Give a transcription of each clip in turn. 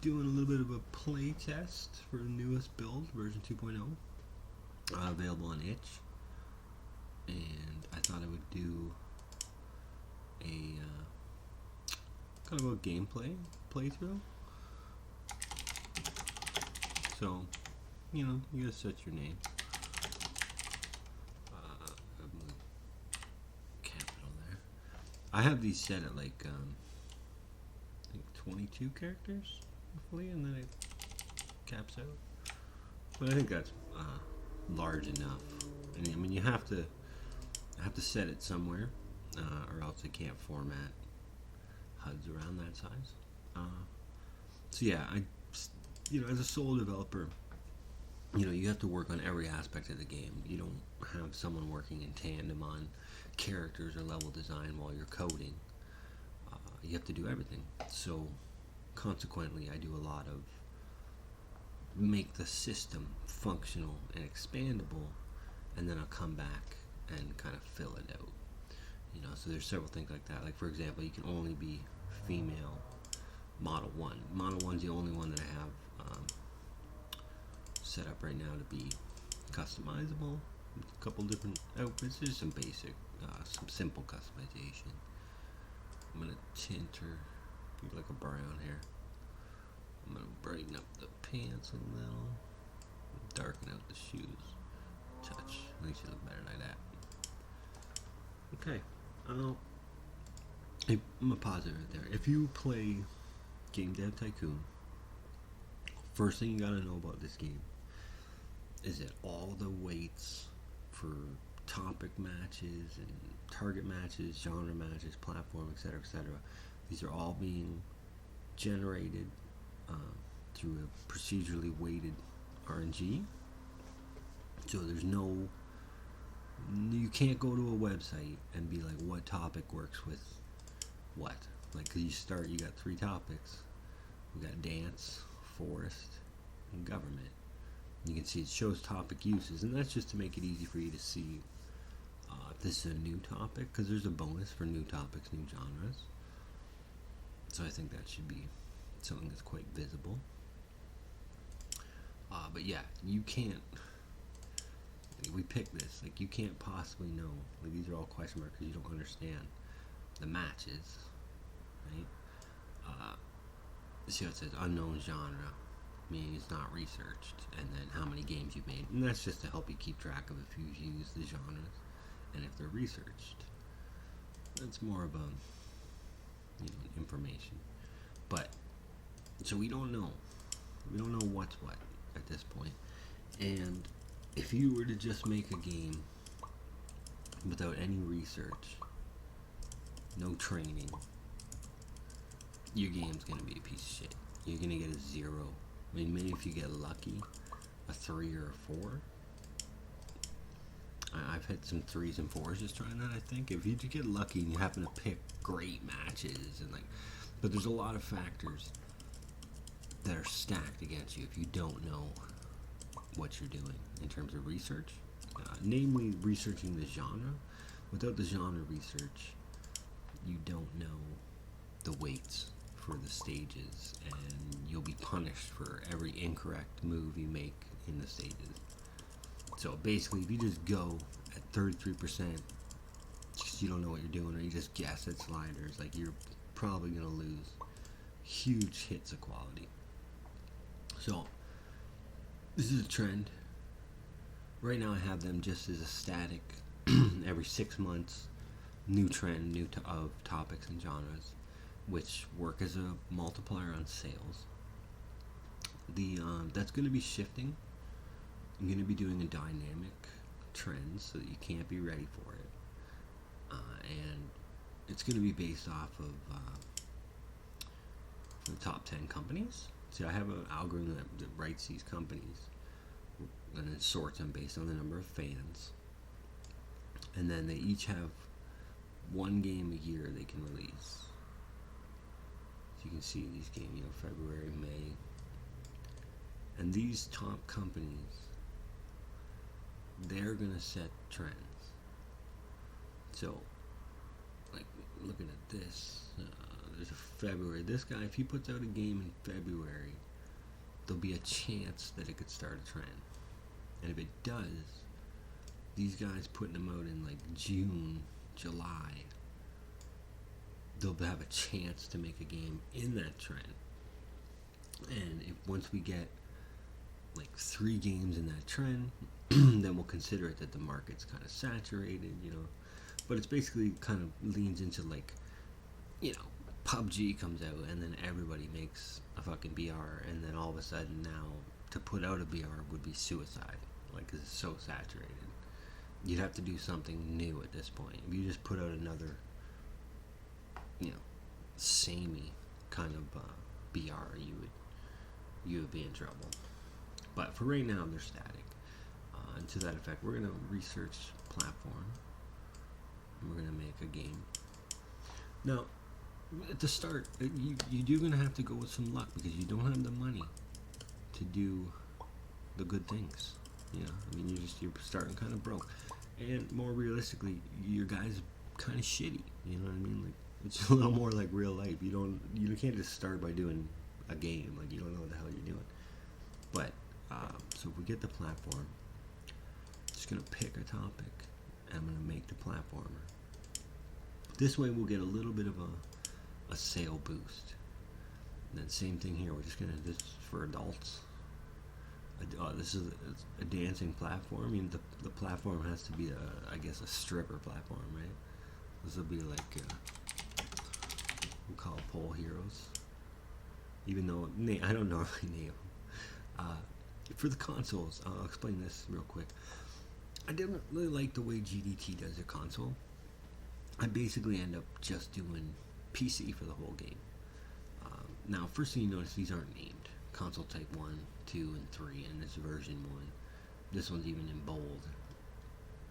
doing a little bit of a play test for the newest build, version 2.0, available on itch. And I thought I would do a kind of a gameplay playthrough. So, you know, you gotta set your name. Capital there. I have these set at like I think 22 characters, roughly, and then it caps out. But I think that's large enough. I mean, you have to set it somewhere, or else it can't format HUDs around that size. So yeah, as a solo developer, you have to work on every aspect of the game. You don't have someone working in tandem on characters or level design while you're coding. You have to do everything. So consequently, I do a lot of make the system functional and expandable, and then I'll come back and kind of fill it out. So there's several things like that. Like, for example, you can only be female Model 1. Model 1's the only one that I have set up right now to be customizable. A couple different outfits. There's some basic, some simple customization. I'm going to tint her, be like a brown hair. I'm going to brighten up the pants a little, darken out the shoes. Touch. Makes you look better like that. Okay. I'm going to pause it right there. If you play Game Dev Tycoon, first thing you got to know about this game is that all the weights for topic matches and target matches, genre matches, platform, etc., etc., these are all being generated through a procedurally weighted RNG. So you can't go to a website and be like, what topic works with what? Like, cause you got 3 topics. We got dance, forest, and government. You can see it shows topic uses, and that's just to make it easy for you to see if this is a new topic, because there's a bonus for new topics, new genres. So I think that should be something that's quite visible. But yeah, you can't. We picked this. Like, you can't possibly know. Like, these are all question marks because you don't understand the matches, right? See how it says unknown genre, meaning it's not researched, and then how many games you've made, and that's just to help you keep track of if you've used the genres and if they're researched. That's more of a information. But so we don't know what's what at this point. And if you were to just make a game without any research, no training, your game's gonna be a piece of shit. You're gonna get a 0. I mean, maybe if you get lucky, a 3 or a 4. I've had some 3s and 4s just trying that. I think if you get lucky and you happen to pick great matches but there's a lot of factors that are stacked against you if you don't know what you're doing in terms of research, namely researching the genre. Without the genre research, you don't know the weights for the stages, and you'll be punished for every incorrect move you make in the stages. So basically, if you just go at 33% because you don't know what you're doing, or you just guess at sliders, like, you're probably going to lose huge hits of quality. So this is a trend. Right now I have them just as a static every 6 months, new trend, of topics and genres, which work as a multiplier on sales. That's going to be shifting. I'm going to be doing a dynamic trend so that you can't be ready for it. And it's going to be based off of the top 10 companies. See, I have an algorithm that writes these companies, and it sorts them based on the number of fans. And then they each have one game a year they can release. So you can see these games, February, May. And these top companies, they're going to set trends. So, like, looking at this there's a February. This guy, if he puts out a game in February, there'll be a chance that it could start a trend. And if it does, these guys putting them out in like June, July, they'll have a chance to make a game in that trend. And if once we get like 3 games in that trend, then we'll consider it that the market's kind of saturated, you know. But it's basically kind of leans into like, you know, PUBG comes out and then everybody makes a fucking BR, and then all of a sudden now to put out a BR would be suicide, like 'cause it's so saturated. You'd have to do something new at this point. If you just put out another, you know, samey kind of BR, you would be in trouble. But for right now, they're static. And to that effect, we're gonna research platform. And we're gonna make a game. Now, at the start, you do gonna have to go with some luck because you don't have the money to do the good things. You know, I mean, you're starting kind of broke, and more realistically, your guy's kind of shitty. You know what I mean? Like, it's a little more like real life. You can't just start by doing a game. Like, you don't know what the hell you're doing. But so if we get the platform, just gonna pick a topic, and I'm gonna make the platformer. This way, we'll get a little bit of a sale boost. And then same thing here. We're just gonna this is for adults. This is a dancing platform. I mean, the platform has to be I guess a stripper platform, right? This will be like we'll call it Pole Heroes. Even though I don't know if I name them. For the consoles, I'll explain this real quick. I didn't really like the way GDT does their console. I basically end up just doing PC for the whole game. Now, first thing you notice, these aren't named. Console Type 1, 2, and 3, and this version 1. This one's even in bold.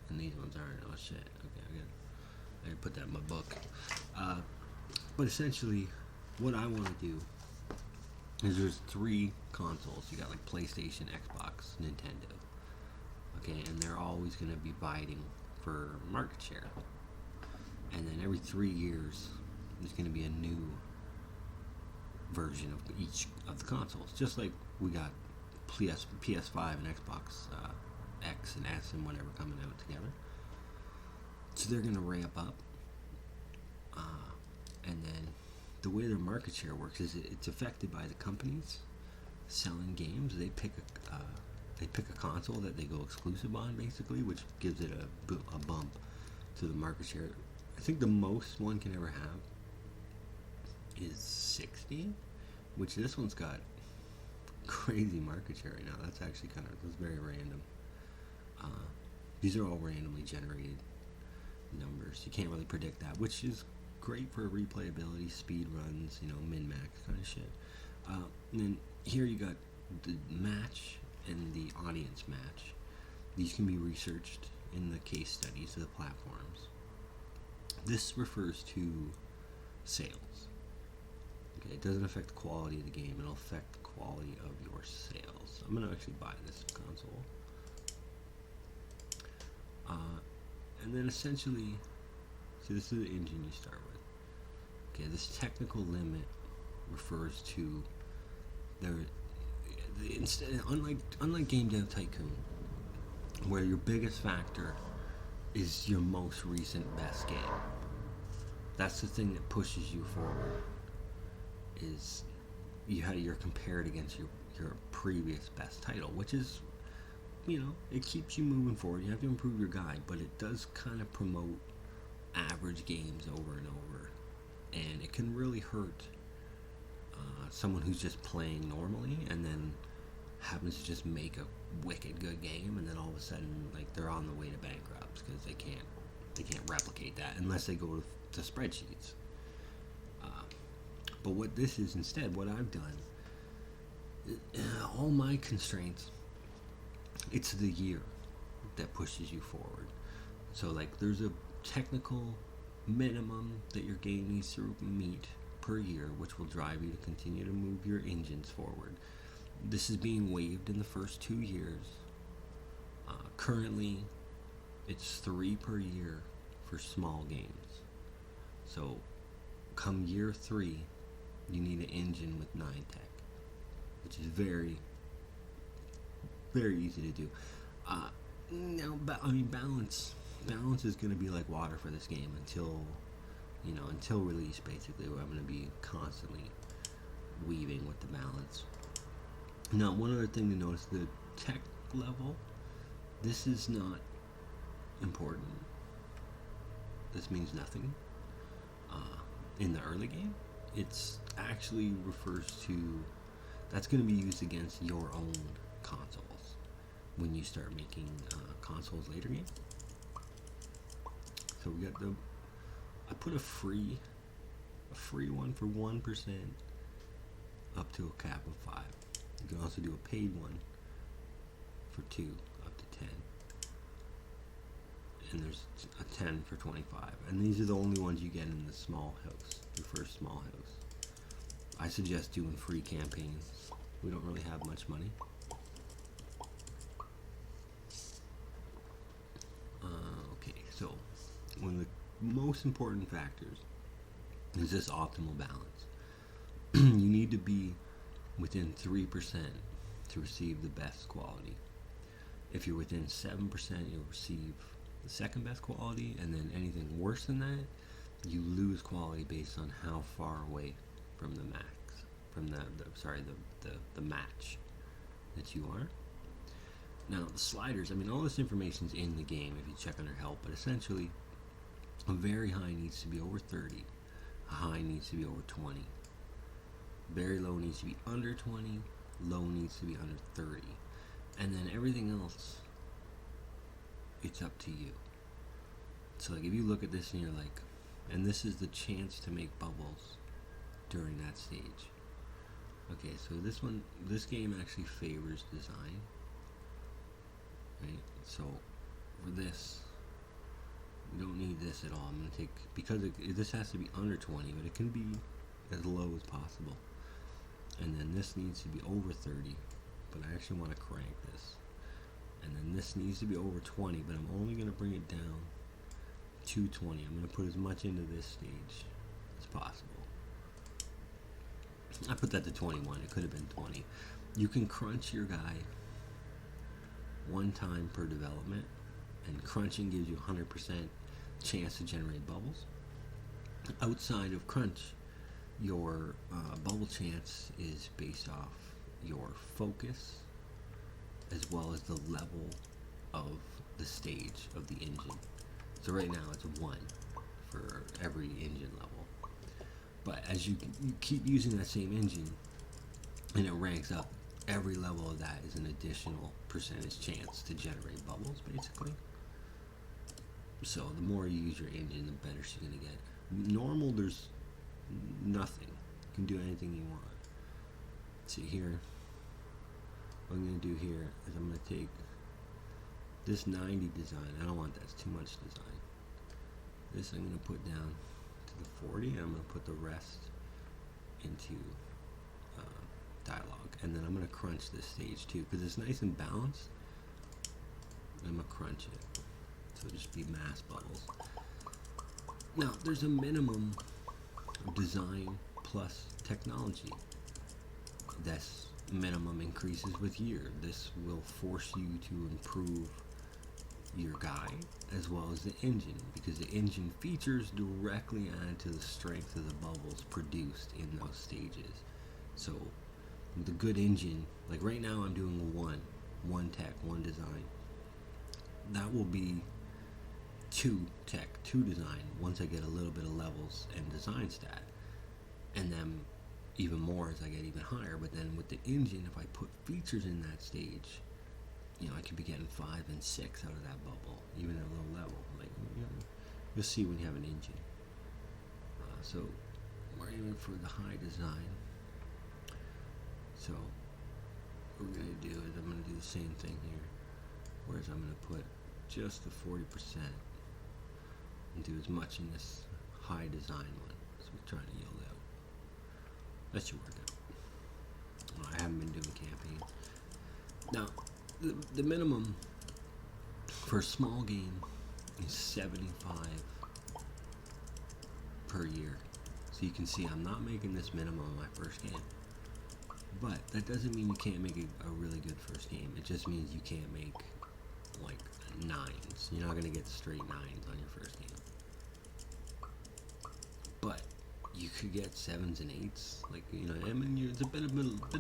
And these ones aren't. Oh shit. Okay, I gotta put that in my book. But essentially, what I want to do is there's 3 consoles. You got like PlayStation, Xbox, Nintendo. Okay, and they're always going to be fighting for market share. And then every 3 years, there's going to be a new version of each of the consoles. Just like we got PS5 and Xbox X and S and whatever coming out together. So they're going to ramp up. And then the way their market share works is it's affected by the companies selling games. They pick a console that they go exclusive on, basically, which gives it a bump to the market share. I think the most one can ever have is 60, which this one's got crazy market share right now. That's actually that's very random. These are all randomly generated numbers. You can't really predict that, which is great for replayability, speed runs, you know, min-max kind of shit. And then here you got the match and the audience match. These can be researched in the case studies of the platforms. This refers to sales. Okay, it doesn't affect the quality of the game. It'll affect the quality of your sales. I'm going to actually buy this console. And then essentially, so this is the engine you start with. Okay, this technical limit refers to unlike Game Dev Tycoon, where your biggest factor is your most recent best game. That's the thing that pushes you forward. Is you're compared against your previous best title, which is, you know, it keeps you moving forward. You have to improve your guide, but it does kind of promote average games over and over, and it can really hurt someone who's just playing normally and then happens to just make a wicked good game, and then all of a sudden, like, they're on the way to bankrupt because they can't replicate that unless they go to spreadsheets. But what this is instead, what I've done, all my constraints, it's the year that pushes you forward. So, like, there's a technical minimum that your game needs to meet per year, which will drive you to continue to move your engines forward. This is being waived in the first 2 years. Currently, it's 3 per year for small games. So come year 3, you need an engine with 9 tech, which is very, very easy to do. Now, balance is going to be like water for this game until release, basically, where I'm going to be constantly weaving with the balance. Now, one other thing to notice, the tech level, this is not important. This means nothing. In the early game, it's actually refers to, that's going to be used against your own consoles when you start making consoles later game. So we got I put a free one for 1% up to a cap of 5. You can also do a paid one for 2 up to 10. And there's a 10 for 25. And these are the only ones you get in the small house, your first small house. I suggest doing free campaigns. We don't really have much money. Okay, so one of the most important factors is this optimal balance. You need to be within 3% to receive the best quality. If you're within 7%, you'll receive the second best quality, and then anything worse than that, you lose quality based on how far away from the the match that you are. Now, the sliders, all this information's in the game if you check under help, but essentially, a very high needs to be over 30, a high needs to be over 20, very low needs to be under 20, low needs to be under 30, and then everything else, it's up to you. So like if you look at this and you're like, and this is the chance to make bubbles during that stage. Okay, so this game actually favors design, right? So for this, we don't need this at all. I'm going to take, because this has to be under 20, but it can be as low as possible. And then this needs to be over 30, but I actually want to crank this. And then this needs to be over 20, but I'm only going to bring it down to 20. I'm going to put as much into this stage as possible. I put that to 21. It could have been 20. You can crunch your guy one time per development, and crunching gives you 100% chance to generate bubbles. Outside of crunch, your bubble chance is based off your focus as well as the level of the stage of the engine. So right now it's 1 for every engine level. But as you keep using that same engine and it ranks up, every level of that is an additional percentage chance to generate bubbles, basically. So the more you use your engine, the better she's going to get. Normal, there's nothing. You can do anything you want. See here, what I'm going to do here is I'm going to take this 90 design. I don't want that. It's too much design. This I'm going to put down to the 40, and I'm going to put the rest into dialogue. And then I'm going to crunch this stage too, because it's nice and balanced. I'm going to crunch it. So just be mass bubbles. Now, there's a minimum of design plus technology. This minimum increases with year. This will force you to improve your guy as well as the engine, because the engine features directly add to the strength of the bubbles produced in those stages. So the good engine, like right now I'm doing one tech, one design. That will be 2 tech, 2 design once I get a little bit of levels and design stat, and then even more as I get even higher. But then with the engine, if I put features in that stage, I could be getting 5 and 6 out of that bubble, even at a low level. Like, you'll see when you have an engine. So we're aiming for the high design. So what we're going to do is I'm going to do the same thing here, whereas I'm going to put just the 40% and do as much in this high design one. So we're trying to yield out. That should work out. I haven't been doing campaign. Now, the minimum for a small game is 75 per year. So you can see I'm not making this minimum on my first game. But that doesn't mean you can't make a really good first game. It just means you can't make like 9s. You're not going to get straight 9s on your first game. But you could get 7s and 8s. Like, you know, I mean, it's a bit of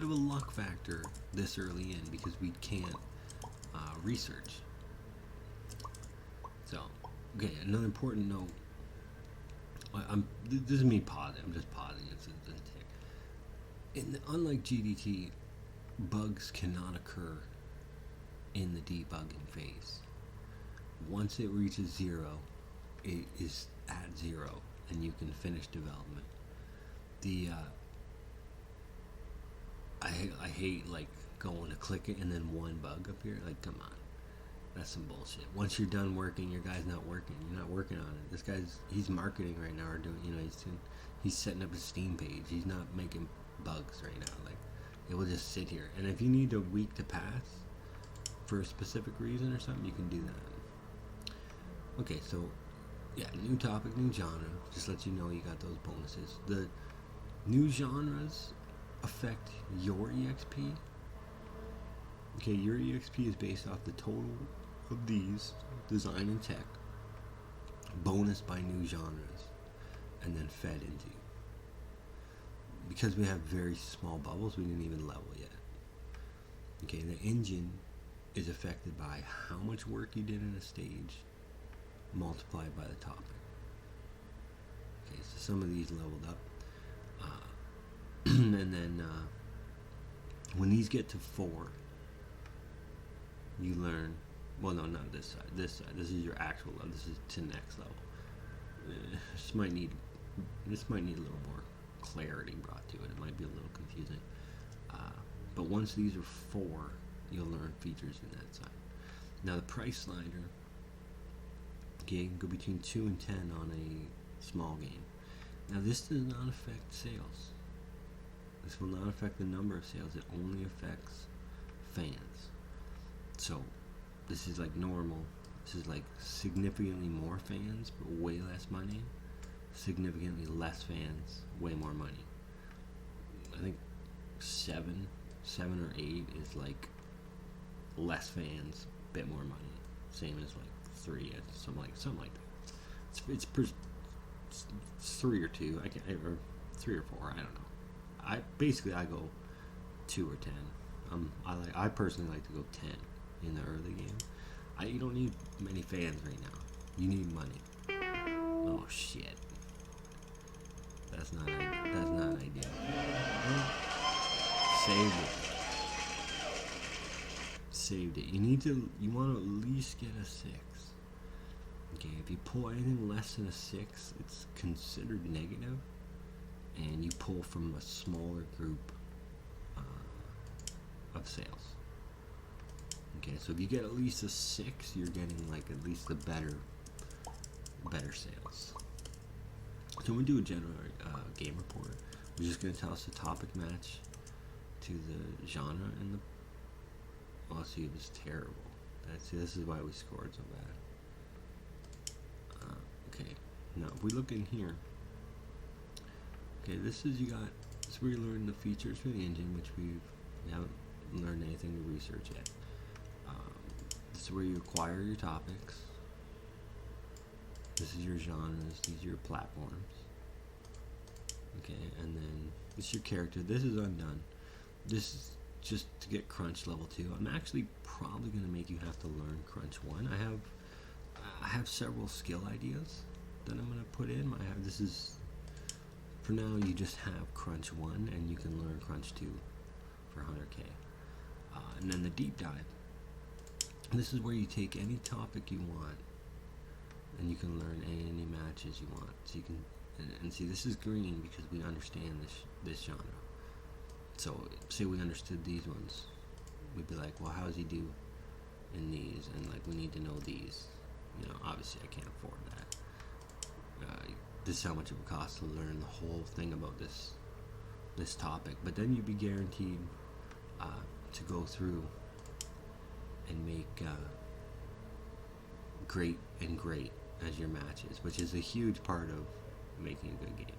a luck factor this early in because we can't research. So, okay, another important note. This is me pausing. I'm just pausing. It's a tick. Unlike GDT, bugs cannot occur in the debugging phase. Once it reaches 0, it is at 0, and you can finish development. I hate like going to click it and then one bug appear. Like, come on, that's some bullshit. Once you're done working, your guy's not working. You're not working on it. This he's marketing right now, or doing, you know, he's setting up a Steam page. He's not making bugs right now. Like, it will just sit here. And if you need a week to pass for a specific reason or something, you can do that. Okay, so yeah, new topic, new genre. Just let you know you got those bonuses. The new genres affect your EXP. Okay, your EXP is based off the total of these, design and tech, bonus by new genres, and then fed into. Because we have very small bubbles, we didn't even level yet. Okay, the engine is affected by how much work you did in a stage multiplied by the topic. Okay, so some of these leveled up. And then when these get to 4, you learn, well, no, not this side. This is your actual level. This is to next level. This might need a little more clarity brought to it. It might be a little confusing. But once these are 4, you'll learn features in that side. Now the price slider, okay, can go between 2 and 10 on a small game. Now this does not affect sales. This will not affect the number of sales. It only affects fans. So this is like normal. This is like significantly more fans, but way less money. Significantly less fans, way more money. I think 7 or 8 is like less fans, bit more money. Same as like 3, something like that. It's 3 or 2. Or 3 or 4. I don't know. I go 2 or 10. I personally like to go 10 in the early game. You don't need many fans right now. You need money. Oh shit. That's not ideal. Saved it. You want to at least get a 6. Okay, if you pull anything less than a 6, it's considered negative, and you pull from a smaller group of sales. Okay, so if you get at least a 6, you're getting like at least the better sales. So when we do a general game report, we're just going to tell us the topic match to the genre and the. Oh, see, it was terrible. This is why we scored so bad. Okay, now if we look in here, okay, this is where you learn the features for the engine, which we haven't learned anything to research yet. This is where you acquire your topics. This is your genres. These are your platforms. Okay, and then this is your character. This is undone. This is just to get Crunch level 2. I'm actually probably going to make you have to learn Crunch 1. I have several skill ideas that I'm going to put in. This is, for now, you just have Crunch 1, and you can learn Crunch 2 for 100k. And then the deep dive. This is where you take any topic you want, and you can learn any matches you want. So you can, and see, this is green because we understand this genre. So say we understood these ones, we'd be like, well, how does he do in these? And like, we need to know these. You know, obviously I can't afford that. This is how much it would cost to learn the whole thing about this topic. But then you'd be guaranteed to go through and make great as your matches, which is a huge part of making a good game.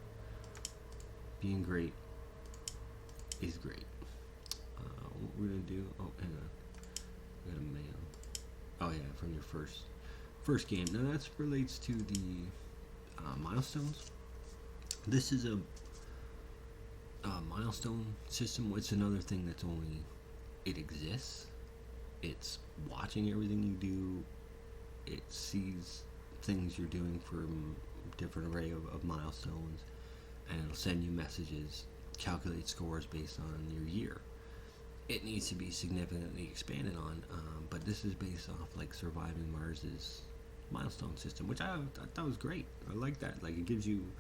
being great is great. What we're gonna do? Oh, hang on. We got a mail. Oh yeah, from your first game. Now that relates to the milestones. This is a milestone system. It's another thing that's only it exists. It's watching everything you do. It sees things you're doing for different array of milestones, and it'll send you messages, calculate scores based on your year. It needs to be significantly expanded on, but this is based off like Surviving Mars's milestone system, which I thought was great. I like that. Like it gives you,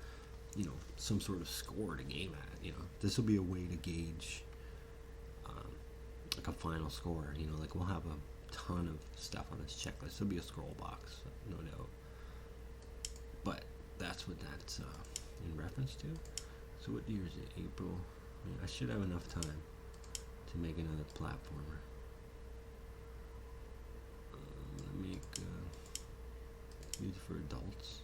some sort of score to game at. This will be a way to gauge, like a final score. Like we'll have a ton of stuff on this checklist. There'll be a scroll box, no doubt. But that's what that's in reference to. So what year is it? April. I should have enough time to make another platformer. I'm gonna make music for adults.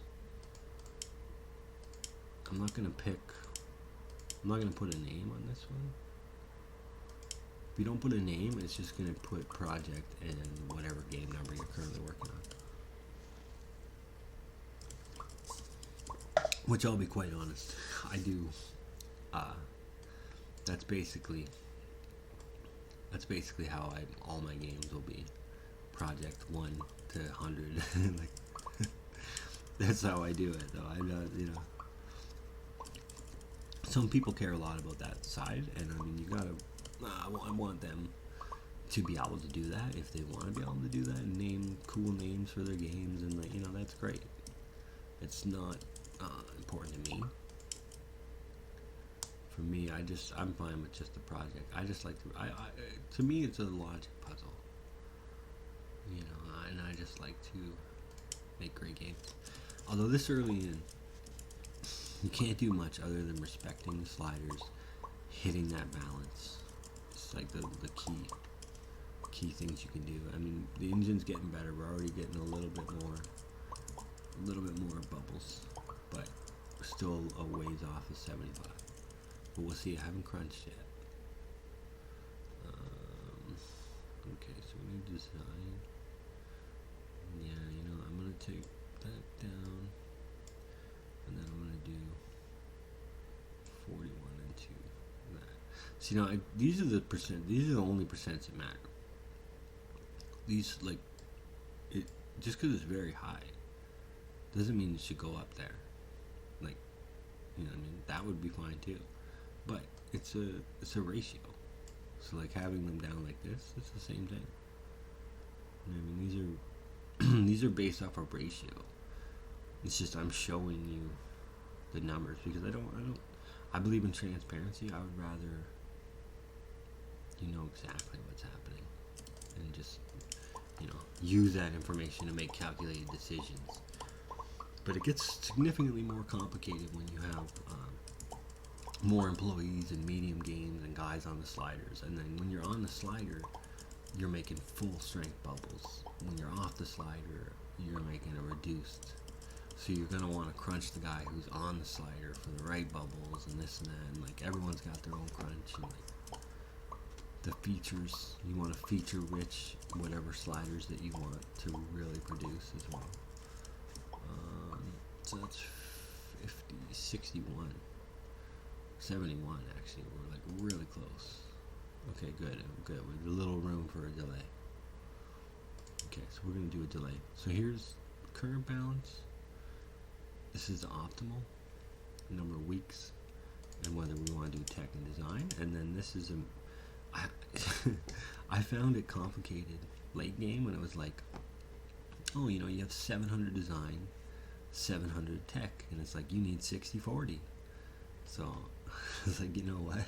I'm not gonna put a name on this one. If you don't put a name, it's just gonna put project and whatever game number you're currently working on. Which I'll be quite honest, I do. That's basically how all my games will be. Project 1 to 100. Like, that's how I do it, though. I'm not, Some people care a lot about that side, and I mean, you gotta. I want them to be able to do that if they want to be able to do that and name cool names for their games, and that's great. It's not important to me. For me, I'm fine with just the project. I just like to me, it's a logic puzzle. And I just like to make great games. Although this early in, you can't do much other than respecting the sliders, hitting that balance. It's like the key things you can do. I mean, the engine's getting better. We're already getting a little bit more bubbles, but we're still a ways off of 75. But we'll see. I haven't crunched yet. Okay, so we need design. Yeah, I'm gonna take that down, and then I'm gonna do 41 and 2. That. See, now these are the percent. These are the only percents that matter. These just because it's very high doesn't mean it should go up there. Like, that would be fine too. But it's a ratio. So like having them down like this, it's the same thing. These are these are based off a ratio. It's just I'm showing you the numbers because I believe in transparency. I would rather know exactly what's happening and just use that information to make calculated decisions. But it gets significantly more complicated when you have more employees and medium games and guys on the sliders. And then when you're on the slider, you're making full strength bubbles. When you're off the slider, you're making a reduced. So you're going to want to crunch the guy who's on the slider for the right bubbles and this and that. And like everyone's got their own crunch. And like the features, you want to feature rich whatever sliders that you want to really produce as well. So that's 50, 61, 71 actually. We're like really close. Okay, good. With a little room for a delay. Okay, so we're going to do a delay. So here's current balance. This is the optimal number of weeks and whether we want to do tech and design. And then this is I found it complicated late game when it was like, oh, you have 700 design, 700 tech, and it's like you need 60-40. So I was like, you know what?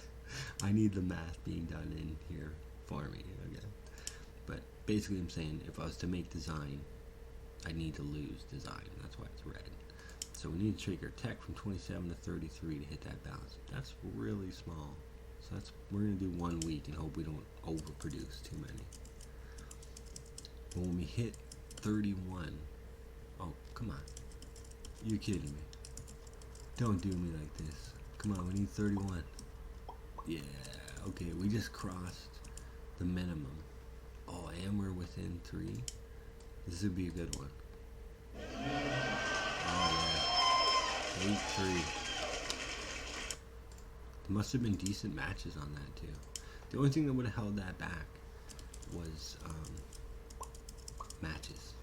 I need the math being done in here for me. Okay. But basically I'm saying if I was to make design, I need to lose design. That's why it's red. So we need to take our tech from 27 to 33 to hit that balance. That's really small. So we're going to do 1 week and hope we don't overproduce too many. But when we hit 31, oh, come on. You're kidding me. Don't do me like this. Come on, we need 31. Yeah, okay, we just crossed the minimum. Oh, and we're within 3. This would be a good one. Oh, yeah. 8-3. There must have been decent matches on that, too. The only thing that would have held that back was matches.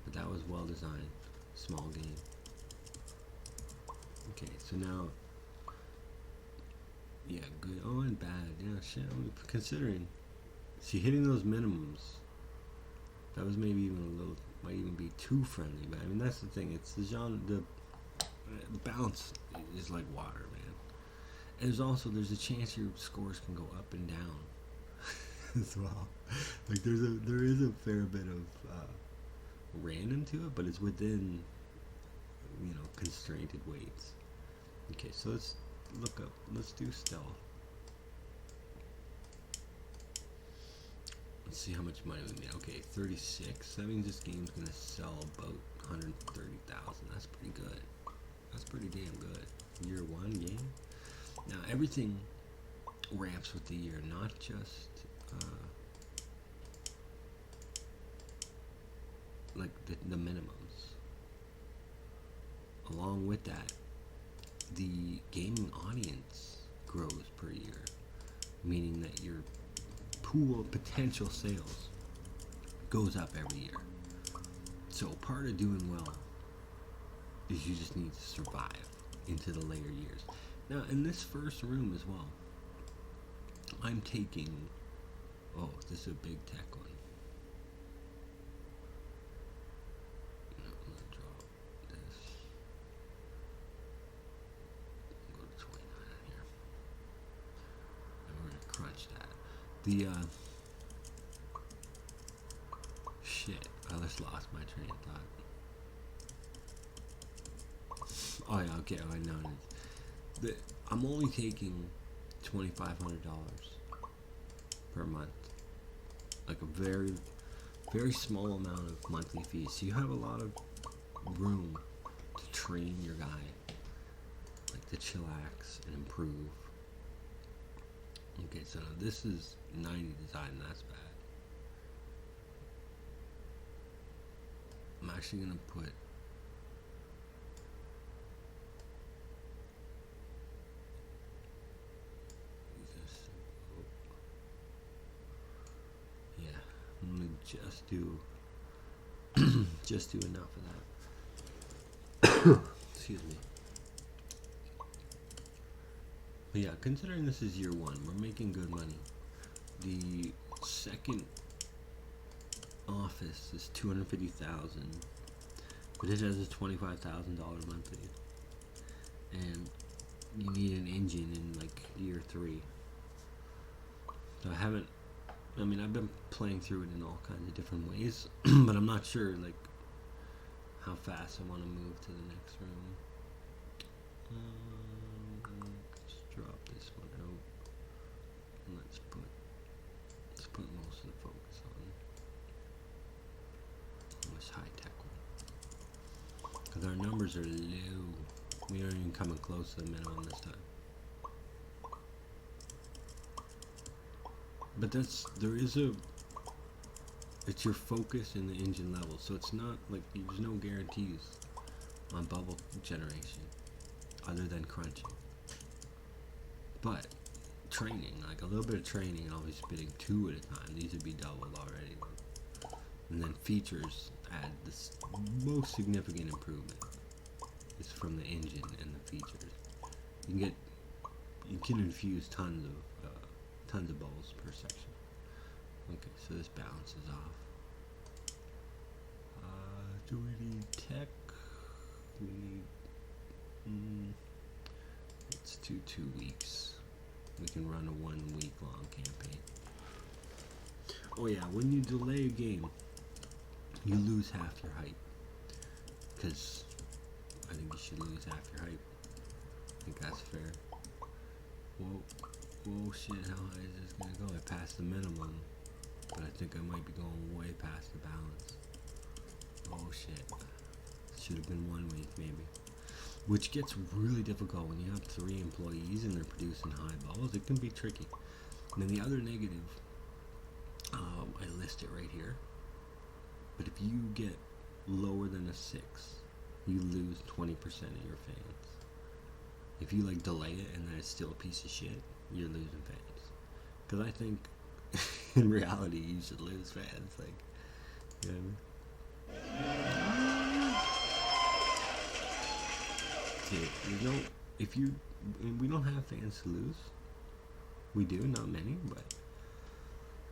But that was well designed. Small game. Okay, so now... Yeah, good. Oh, and bad. Yeah, shit. Considering... See, hitting those minimums... That was maybe even a little... Might even be too friendly. But, I mean, that's the thing. It's the genre... The balance is like water, man. And there's a chance your scores can go up and down as well. Like there is a fair bit of random to it, but it's within constrained weights. Okay, so let's look up. Let's do stealth. Let's see how much money we made. Okay, 36. That means this game's gonna sell about 130,000. That's pretty good. That's pretty damn good. Year 1 game. Now everything ramps with the year, not just like the minimums. Along with that, the gaming audience grows per year, meaning that your pool of potential sales goes up every year. So part of doing well is you just need to survive into the later years. Now, in this first room as well, I'm taking... Oh, this is a big tech one. No, I'm going to drop this. Go to 29 here. And we're going to crunch that. The, shit, I just lost my train of thought. Oh, yeah, okay, I know. I'm only taking $2,500 per month, like a very, very small amount of monthly fees. So you have a lot of room to train your guy, like to chillax and improve. Okay, so now this is 90 design. That's bad. I'm actually gonna put. I'm gonna just do enough of that. Excuse me. But yeah, considering this is year 1, we're making good money. The second office is $250,000, but it has a $25,000 monthly, and you need an engine in like year 3. So I've been playing through it in all kinds of different ways, but I'm not sure like how fast I want to move to the next room. Let's drop this one out, and let's put most of the focus on this high tech one, because our numbers are low. We aren't even coming close to the minimum this time. But it's your focus in the engine level, so it's not like there's no guarantees on bubble generation other than crunching. But training, like a little bit of training, and I'll be spitting 2 at a time. These would be doubled already. And then features add this most significant improvement is from the engine and the features. You can infuse tons of bubbles per section. Okay, so this balances off. Do we need tech? We need... let's do 2 weeks. We can run a 1 week long campaign. Oh yeah, when you delay a game, you lose half your hype. Because I think you should lose half your hype. I think that's fair. Whoa, shit, how high is this gonna go? I passed the minimum, but I think I might be going way past the balance. Oh shit. Should have been 1 week, maybe. which gets really difficult when you have 3 employees and they're producing high balls. It can be tricky. And then the other negative, I list it right here. But if you get lower than a 6, you lose 20% of your fans. If you like delay it and then it's still a piece of shit, you're losing fans. Because I think in reality you should lose fans. Like, you know what I mean? Okay, we don't have fans to lose. We do, not many, but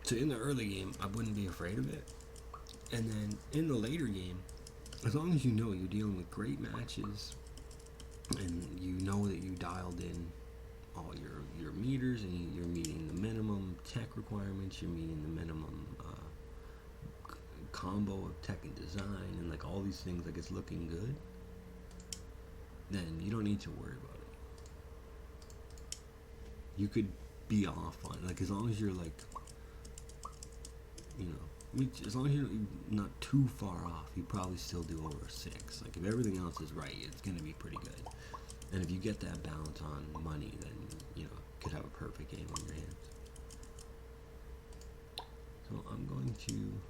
so in the early game, I wouldn't be afraid of it. And then in the later game, as long as you know you're dealing with great matches and you know that you dialed in all your meters and you're meeting the minimum tech requirements, you're meeting the minimum combo of tech and design and like all these things, like it's looking good, then you don't need to worry about it. You could be off on it, like as long as you're like, you know, as long as you're not too far off, you probably still do over a 6. Like if everything else is right, it's going to be pretty good. And if you get that balance on money, then you know could have a perfect game on your hands. So I'm going to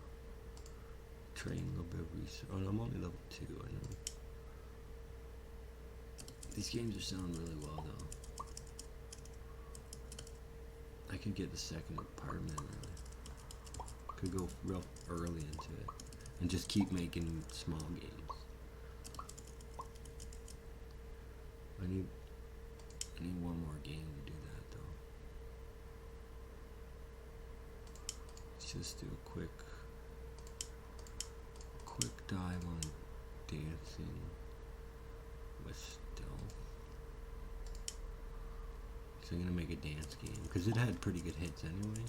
train a little bit of research. Oh, no, I'm only level 2. I know. These games are sounding really well though. I could get the second apartment early. Could go real early into it and just keep making small games. I need one more game to do that though. Let's just do a quick dive on dancing with stealth. So I'm gonna make a dance game because it had pretty good hits anyway.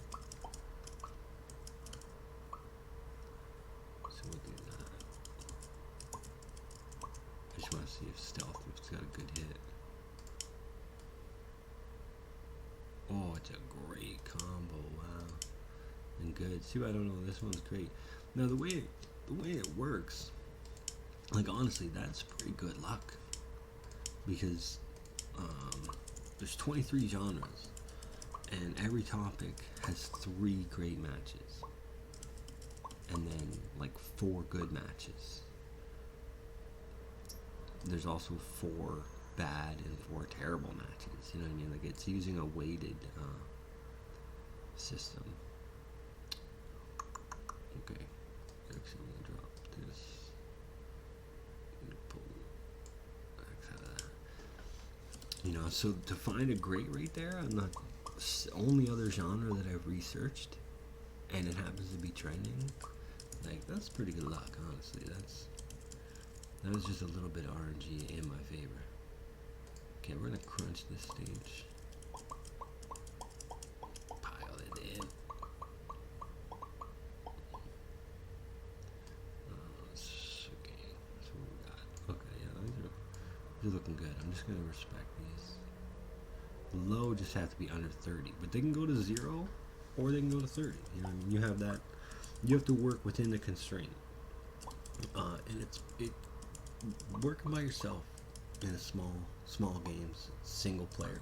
So we'll do that. I just want to see if stealth, if it's got a good hit. Oh, it's a great combo! Wow, and good. See, I don't know. This one's great. Now the way it works, like honestly, that's pretty good luck because there's 23 genres, and every topic has 3 great matches, and then like 4 good matches. There's also 4 bad and 4 terrible matches. You know what I mean? Like it's using a weighted system. Okay, actually I'm gonna drop this. I'm gonna pull X out of that. You know, so to find a great rate there, I'm not only other genre that I've researched, and it happens to be trending. Like that's pretty good luck, honestly. That was just a little bit of RNG in my favor. Okay, we're gonna crunch this stage. Pile it in. Okay, that's what we got. Okay, yeah, these are looking good. I'm just gonna respect these. The low just has to be under 30, but they can go to 0 or they can go to 30. You know what I mean? You have that. You have to work within the constraint, and it working by yourself in a small games, single player,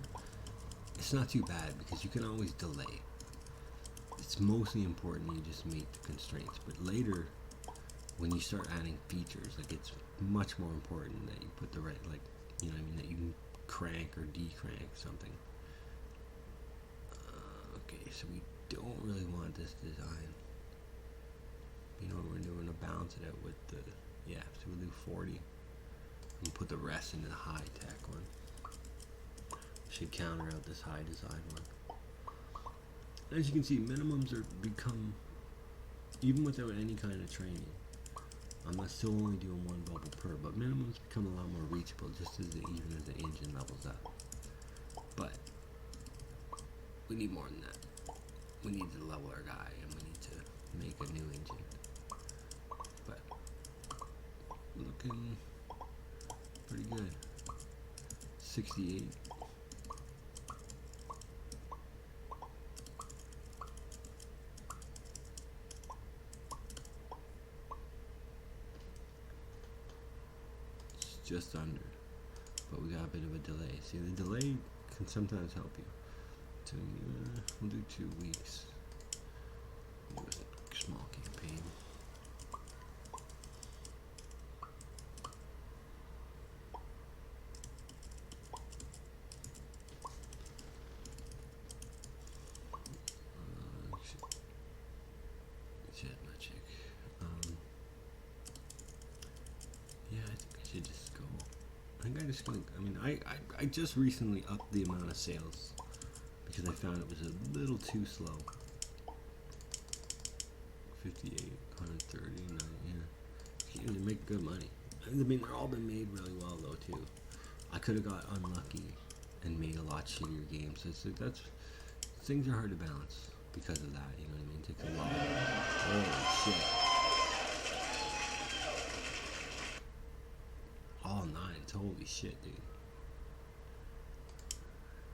it's not too bad because you can always delay. It's mostly important you just meet the constraints, but later when you start adding features, like it's much more important that you put the right, like, you know what I mean, that you can crank or decrank something. Okay, so we don't really want this design. You know what we're doing to balance it out with the, yeah, so we'll do 40 and put the rest into the high tech one. Should counter out this high design one. As you can see, minimums are become, even without any kind of training, I'm still only doing 1 bubble per, but minimums become a lot more reachable just as even as the engine levels up. But we need more than that. We need to level our guy and we need to make a new engine. But looking pretty good. 68. It's just under. but we got a bit of a delay. See, the delay can sometimes help you. So we'll do 2 weeks. Do a small campaign. Shit, magic. Yeah, I think I should just go. I think I just gonna. I mean, I just recently upped the amount of sales because I found it was a little too slow. 58, 130, yeah. You make good money. I mean, they're all been made really well though too. I could have got unlucky and made a lot shittier games. It's like that's things are hard to balance because of that. You know what I mean? It takes a lot. Holy shit! All 9s. Holy shit, dude.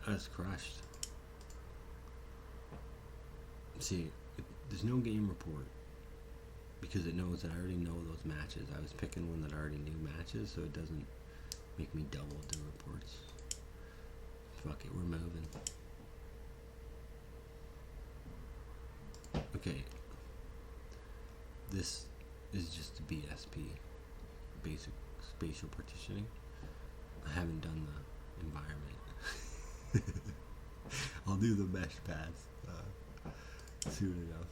That's crushed. See, there's no game report because it knows that I already know those matches. I was picking one that I already knew matches, so it doesn't make me double the reports. Fuck it, we're moving. Okay. This is just a BSP, basic spatial partitioning. I haven't done the environment. I'll do the mesh paths soon enough.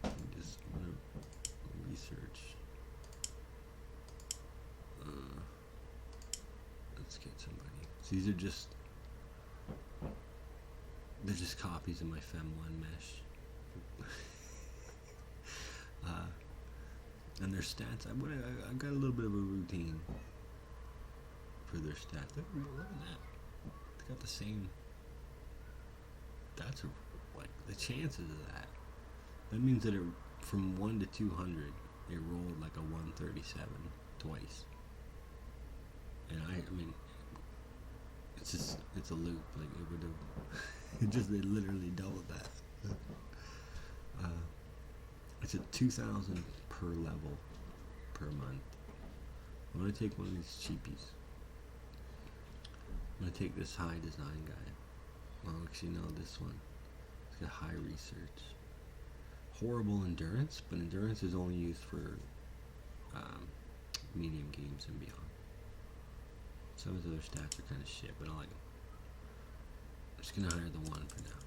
I'm just gonna research. Let's get somebody. So these are just they're just copies of my Fem1 mesh. And their stats. I've got a little bit of a routine for their stats. Look at that. They got the same. That's like the chances of that. That means that from 1 to 200, it rolled like a 137 twice. And I mean, it's a loop. Like it would have, they literally doubled that. It's at 2,000 per level per month. I'm gonna take one of these cheapies. I'm gonna take this high design guy. Well, actually, no, this one. It's got high research. Horrible endurance, but endurance is only used for medium games and beyond. Some of the other stats are kind of shit, but I like them. I'm just gonna hire the one for now.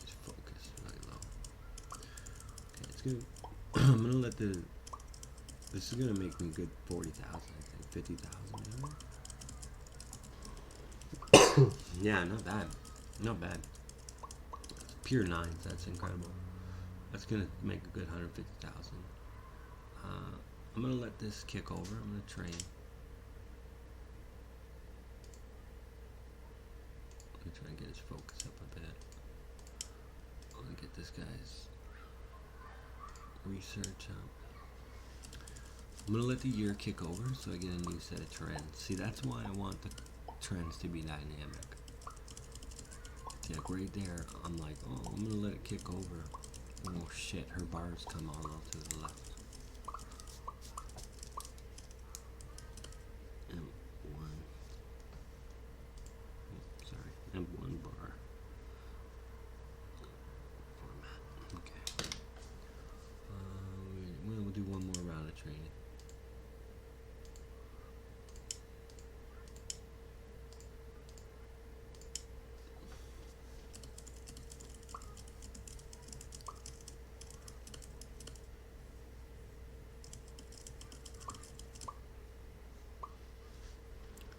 Just focus really low. Okay, it's gonna. I'm gonna let the. This is gonna make me a good 40,000, I think, 50,000. Yeah, not bad, not bad. Pure 9s, that's incredible. That's gonna make a good 150,000. I'm gonna let this kick over. I'm gonna train. I'm gonna try and get his focus up a bit. I'm gonna get this guy's research up. I'm gonna let the year kick over so I get a new set of trends. See, that's why I want the trends to be dynamic. See, like right there, I'm like, oh, I'm gonna let it kick over. Oh shit, her bars come all out to the left. M1. Sorry, M1 bar. Format. Okay. We'll do one more round of training.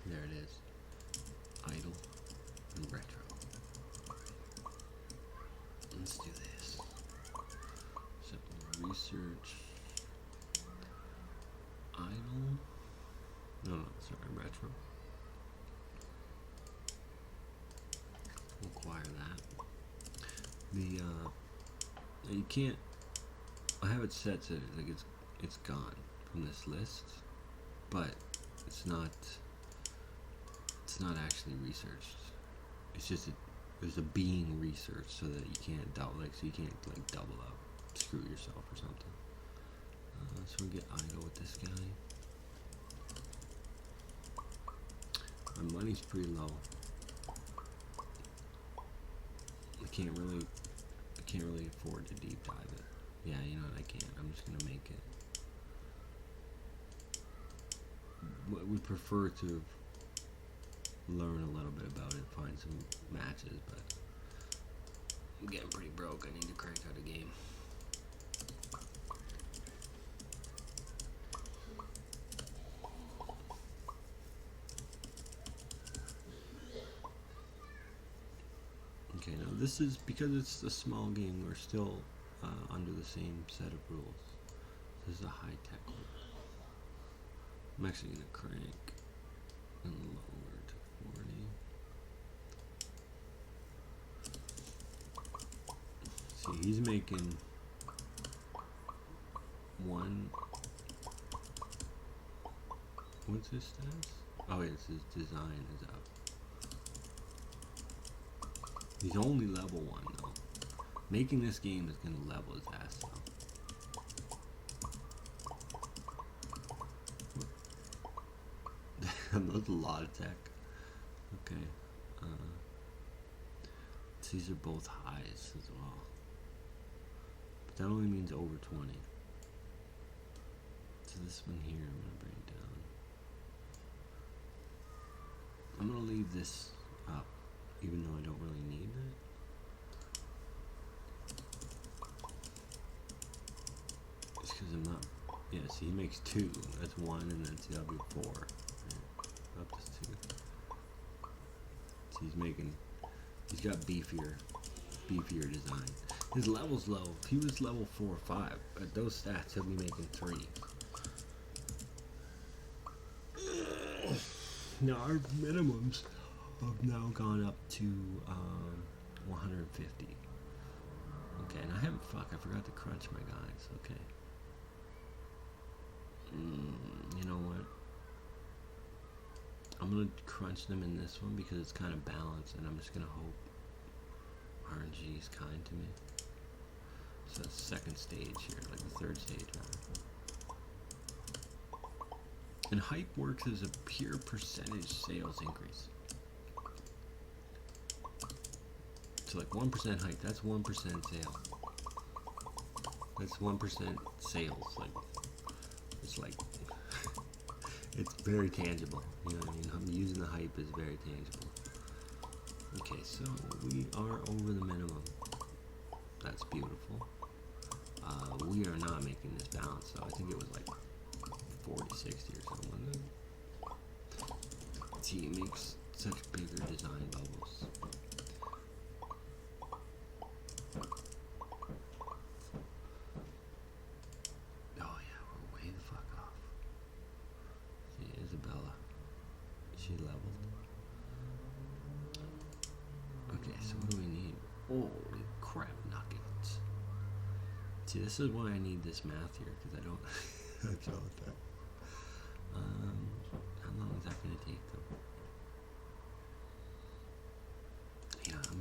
There it is. Idle and retro. Let's do this. Simple research. Idle. No, sorry, retro. We'll acquire that. You can't. I have it set so like it's gone from this list, but it's not. It's not actually researched. It's just there's a being research so that you can't double, like, so you can't like double up, screw yourself or something. So we get idle with this guy. My money's pretty low. I can't really afford to deep dive it. Yeah, you know what, I can't. I'm just gonna make it. We prefer to learn a little bit about it, find some matches, but I'm getting pretty broke. I need to crank out a game. Okay, now this is, because it's a small game, we're still under the same set of rules. This is a high-tech one. I'm actually going to crank and lower to 40. See, he's making one. What's his stats? Oh, it's his design is up. He's only level 1 though. Making this game is going to level his ass though. That's a lot of tech. Okay. These are both highs as well. But that only means over 20. So this one here I'm going to bring down. I'm going to leave this up, even though I don't really need it. Just because I'm not. Yeah, see, he makes 2. That's 1, and then see, that'll be 4. Up to 2. So he's got beefier design. His level's low. If he was level 4 or 5, at those stats, he'll be making 3. Now our minimums have now gone up to 150. Okay, and I forgot to crunch my guys. Okay. You know what? I'm gonna crunch them in this one because it's kind of balanced, and I'm just gonna hope RNG is kind to me. So that's second stage here, like the third stage rather. And hype works as a pure percentage sales increase. So like 1% hype, that's 1% sale. That's 1% sales. Like, it's like, it's very tangible. You know what I mean? I'm using the hype is very tangible. Okay, so we are over the minimum. That's beautiful. We are not making this balance, though. I think it was like 40, 60 or something. See, it makes such bigger design bubbles. Oh yeah, we're way the fuck off. See, Isabella. She leveled. Okay, so what do we need? Holy crap, nuggets. See, this is why I need this math here, because I don't that's all that. How long is that going to take though? Yeah, I'm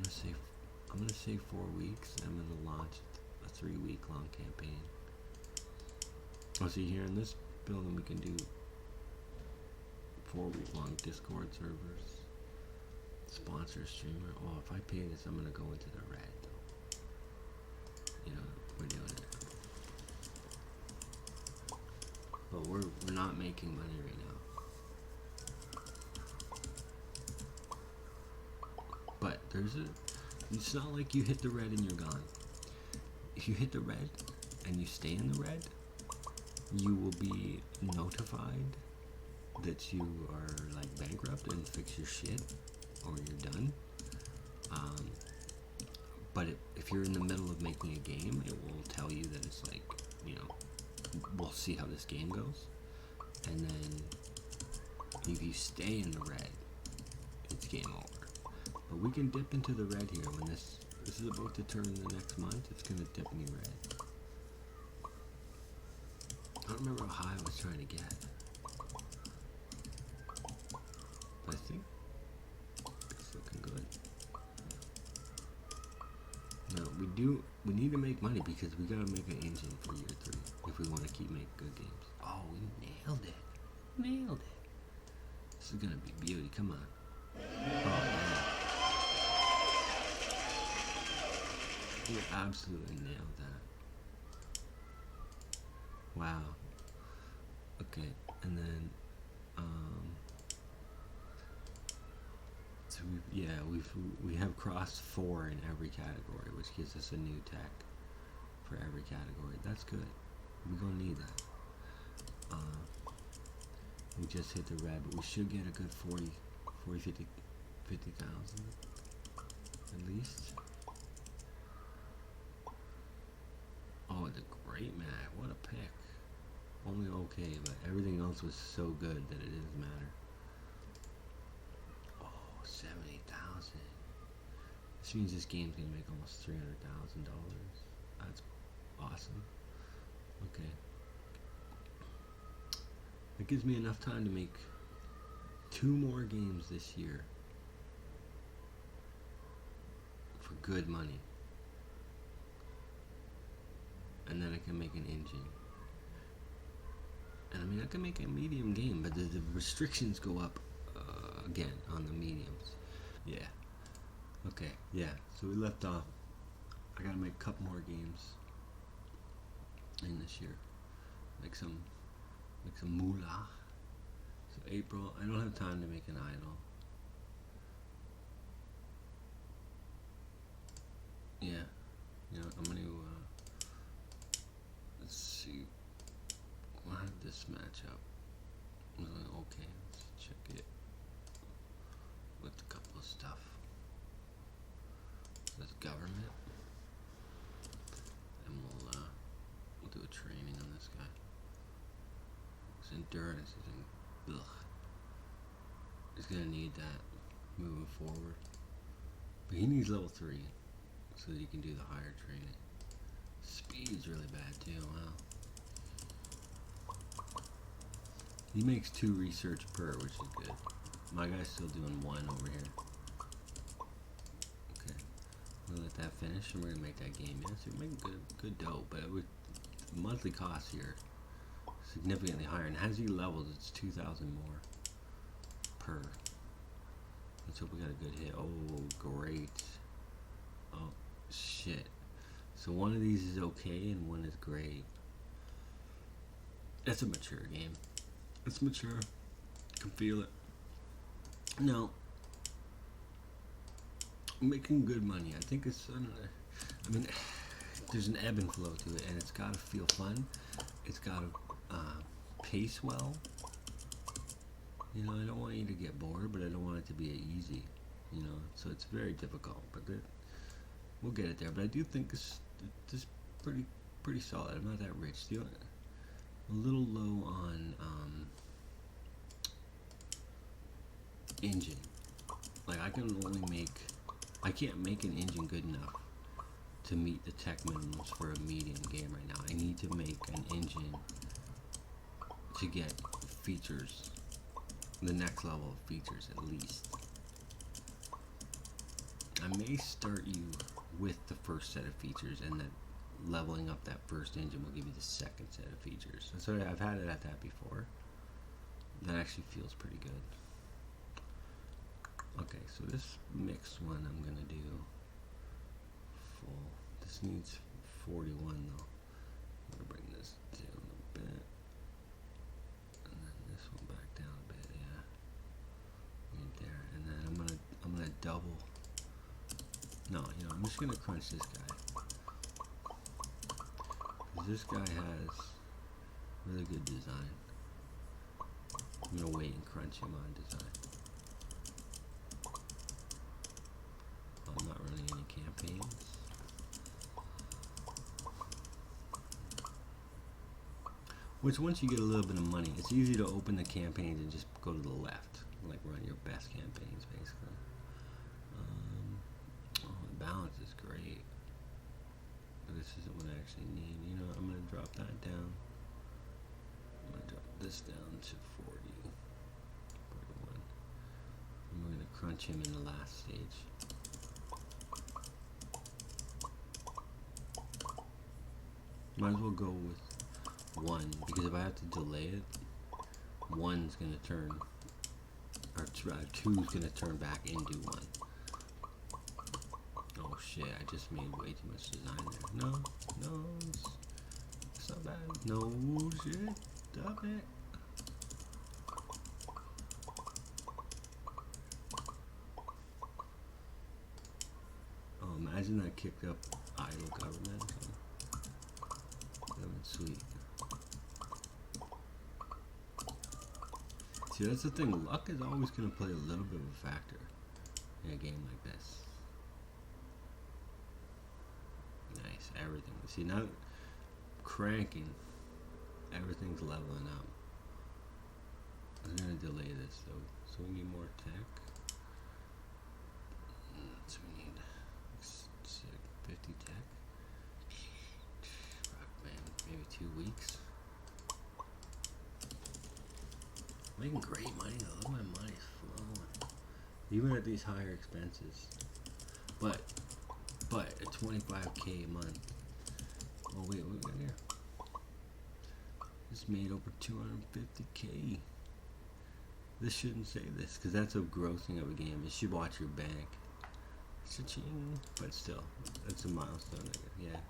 gonna say 4 weeks. I'm gonna launch a 3-week long campaign. Oh, see here in this building we can do 4-week long Discord servers. Sponsor streamer. Oh, if I pay this, I'm gonna go into the red though. You know, we're doing it. But we're not making money right now. But it's not like you hit the red and you're gone. If you hit the red and you stay in the red, you will be notified that you are like bankrupt and fix your shit or you're done. But if you're in the middle of making a game, it will tell you that it's like, you know, we'll see how this game goes. And then if you stay in the red, it's game over. But we can dip into the red here when this is about to turn the next month. It's going to dip me red. I don't remember how high I was trying to get. But I think it's looking good. we need to make money because we gotta make an engine for year 3 if we want to keep making good games. Oh, we nailed it. Nailed it. This is gonna be beauty. Come on. Oh man. We absolutely nailed that. Wow. Okay, and then so we have crossed 4 in every category, which gives us a new tech for every category. That's good. We're gonna need that. We just hit the red, but we should get a good 50,000 at least. Oh, the great Mac. What a pick. Only okay, but everything else was so good that it doesn't matter. Oh, 70,000. This means this game's gonna make almost $300,000. That's awesome. Okay. That gives me enough time to make 2 more games this year for good money. And then I can make an engine. And I mean, I can make a medium game, but the restrictions go up again on the mediums. Yeah. Okay, yeah. So we left off. I gotta make a couple more games in this year. Make some moolah. So April, I don't have time to make an idol. Yeah. You know, I'm gonna let's see. How did this match up? Okay, let's check it with a couple of stuff. That's government, and we'll do a training on this guy. His endurance is he's gonna need that moving forward, but he needs level 3 so that he can do the higher training. Speed's really bad too. Wow. He makes 2 research per, which is good. My guy's still doing 1 over here. Okay, we'll let that finish, and we're gonna make that game. Yes, we're making good dough, but the monthly costs here significantly higher. And as he levels, it's 2,000 more per. Let's hope we got a good hit. Oh, great. Oh, shit. So one of these is okay, and one is great. That's a mature game. It's mature. I can feel it. No. I'm making good money. I think it's, I mean, there's an ebb and flow to it, and it's got to feel fun. It's got to pace well. You know, I don't want you to get bored, but I don't want it to be easy. You know, so it's very difficult, but we'll get it there. But I do think it's pretty solid. I'm not that rich. A little low on engine. Like I can't make an engine good enough to meet the tech minimums for a medium game right now. I need to make an engine to get features, the next level of features at least. I may start you with the first set of features, and then leveling up that first engine will give you the second set of features. So I've had it at that before. That actually feels pretty good. Okay, so this mixed one I'm gonna do full. This needs 41 though. I'm gonna bring this down a bit, and then this one back down a bit. Yeah, right there. And then I'm gonna double. No, you know, I'm just gonna crunch this guy. This guy has really good design. I'm gonna wait and crunch him on design. I'm not running any campaigns. Which once you get a little bit of money, it's easy to open the campaigns and just go to the left, like run your best campaigns basically. Oh, the balance is great. This isn't what I actually need. You know, I'm going to drop that down. I'm going to drop this down to 41. And we're going to crunch him in the last stage. Might as well go with 1, because if I have to delay it, 1's gonna turn, or 2's gonna turn back into 1. Oh shit, I just made way too much design there. No, no, it's not bad. No shit, stop it. Oh, imagine that kicked up idle government. That would be sweet. See, that's the thing. Luck is always going to play a little bit of a factor in a game like this. Nice, everything. See, now cranking, everything's leveling up. I'm going to delay this though, so we need more tech. So we need 50 tech. Fuck, man, maybe 2 weeks. Making great money though. Look at my money's flowing, even at these higher expenses. But at 25K a month. Oh wait, what we got here? Just made over 250K. This shouldn't say this because that's a grossing of a game. It should watch your bank. Cha-ching. But still, that's a milestone. Yeah,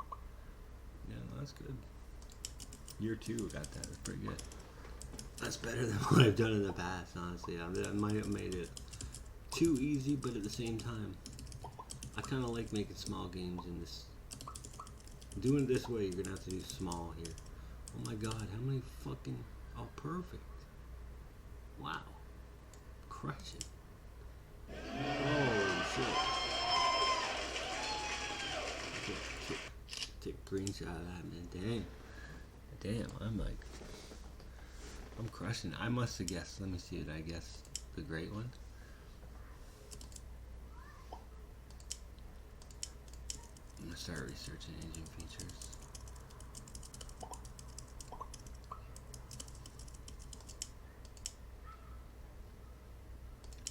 yeah, no, that's good. Year 2, I got that. That's pretty good. That's better than what I've done in the past, honestly. I might have made it too easy, but at the same time, I kind of like making small games in this. Doing it this way, you're going to have to do small here. Oh my god, how many fucking... Oh, perfect. Wow. Crush it. Holy shit. Take a screenshot of that, man. Damn, I'm crushing. I must have guessed. Let me see it. I guessed the great one. I'm gonna start researching engine features.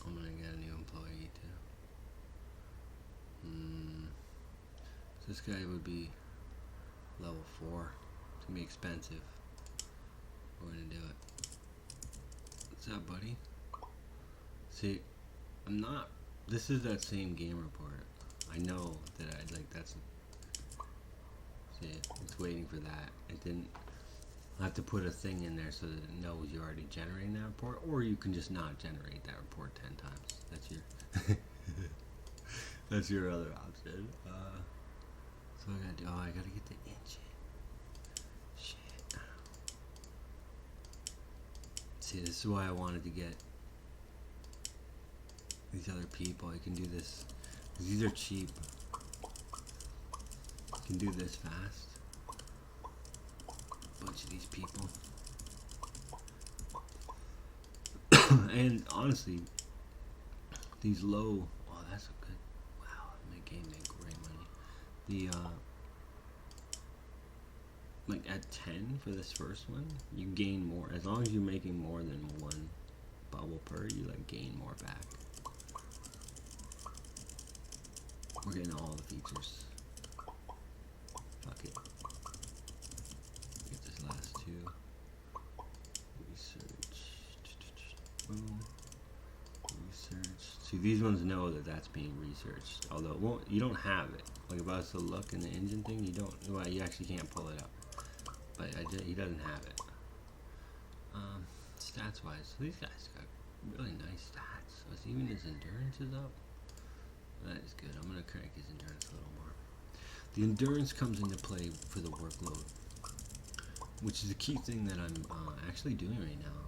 I'm gonna get a new employee too. So this guy would be level 4. It's gonna be expensive. We're gonna do it. What's up, buddy? See, I'm not. This is that same game report. I know that I like that's. See, it's waiting for that. It didn't. I have to put a thing in there so that it knows you're already generating that report, or you can just not generate that report 10 times. That's your. That's your other option. So I gotta do. Oh, I gotta get the engine. Shit. See, this is why I wanted to get these other people. I can do this. These are cheap. I can do this fast. Bunch of these people. And honestly, these low. Oh, that's a good. Wow, my game made great money. The like at 10 for this first one, you gain more. As long as you're making more than 1 bubble per, you like gain more back. We're getting all the features. Fuck it. Get this last 2. Research. Boom. Research. See, these ones know that that's being researched. Although it won't, you don't have it. Like if I was to look in the engine thing, you don't. Well, you actually can't pull it up. But he doesn't have it. Stats wise, so these guys got really nice stats. So even his endurance is up. That is good. I'm gonna crank his endurance a little more. The endurance comes into play for the workload, which is a key thing that I'm actually doing right now.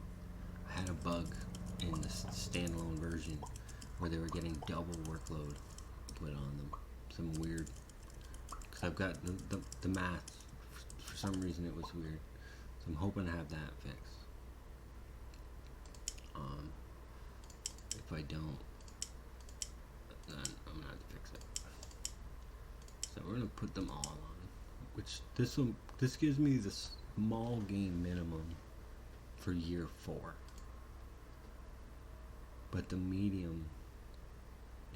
I had a bug in the standalone version where they were getting double workload put on them. Some weird, because I've got the math. For some reason it was weird. So I'm hoping to have that fixed. If I don't, then I'm gonna have to fix it. So we're gonna put them all on. Which this gives me the small game minimum for year 4. But the medium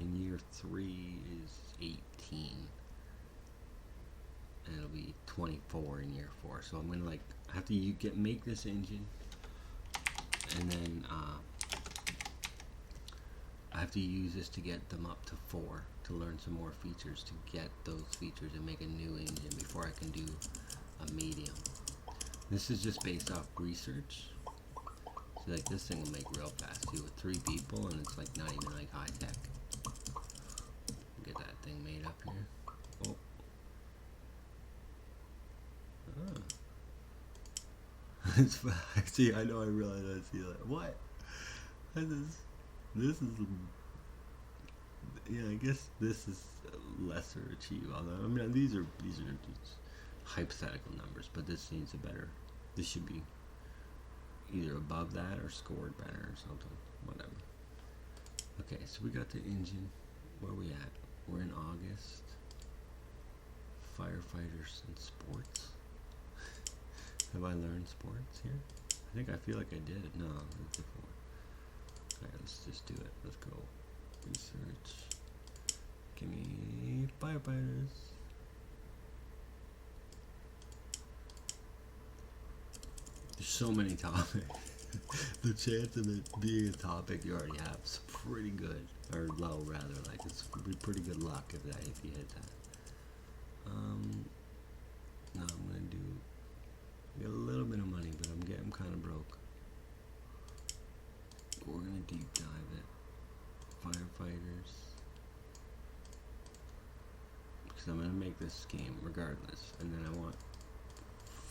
in year 3 is 18. and it'll be 24 in year 4. So I'm gonna like have to make this engine, and then I have to use this to get them up to 4 to learn some more features, to get those features and make a new engine before I can do a medium. This is just based off research. So like this thing will make real fast too with 3 people, and it's like not even like high tech. Get that thing made up here. Oh. It's see, I know, I realize I see that. What? This is yeah, I guess this is lesser achieved. Although I mean these are just hypothetical numbers, but this needs a better. This should be either above that or scored better or something. Whatever. Okay, so we got the engine. Where are we at? We're in August. Firefighters and sports. Have I learned sports here? I feel like I did. No, it's different one. Alright, let's just do it. Let's go. Research. Give me firefighters. There's so many topics. The chance of it being a topic you already have is pretty good. Or low, rather. Like, it's pretty good luck if you hit that. No, I'm gonna get a little bit of money, but I'm kind of broke. We're gonna deep dive it. Firefighters. Because I'm gonna make this game regardless, and then I want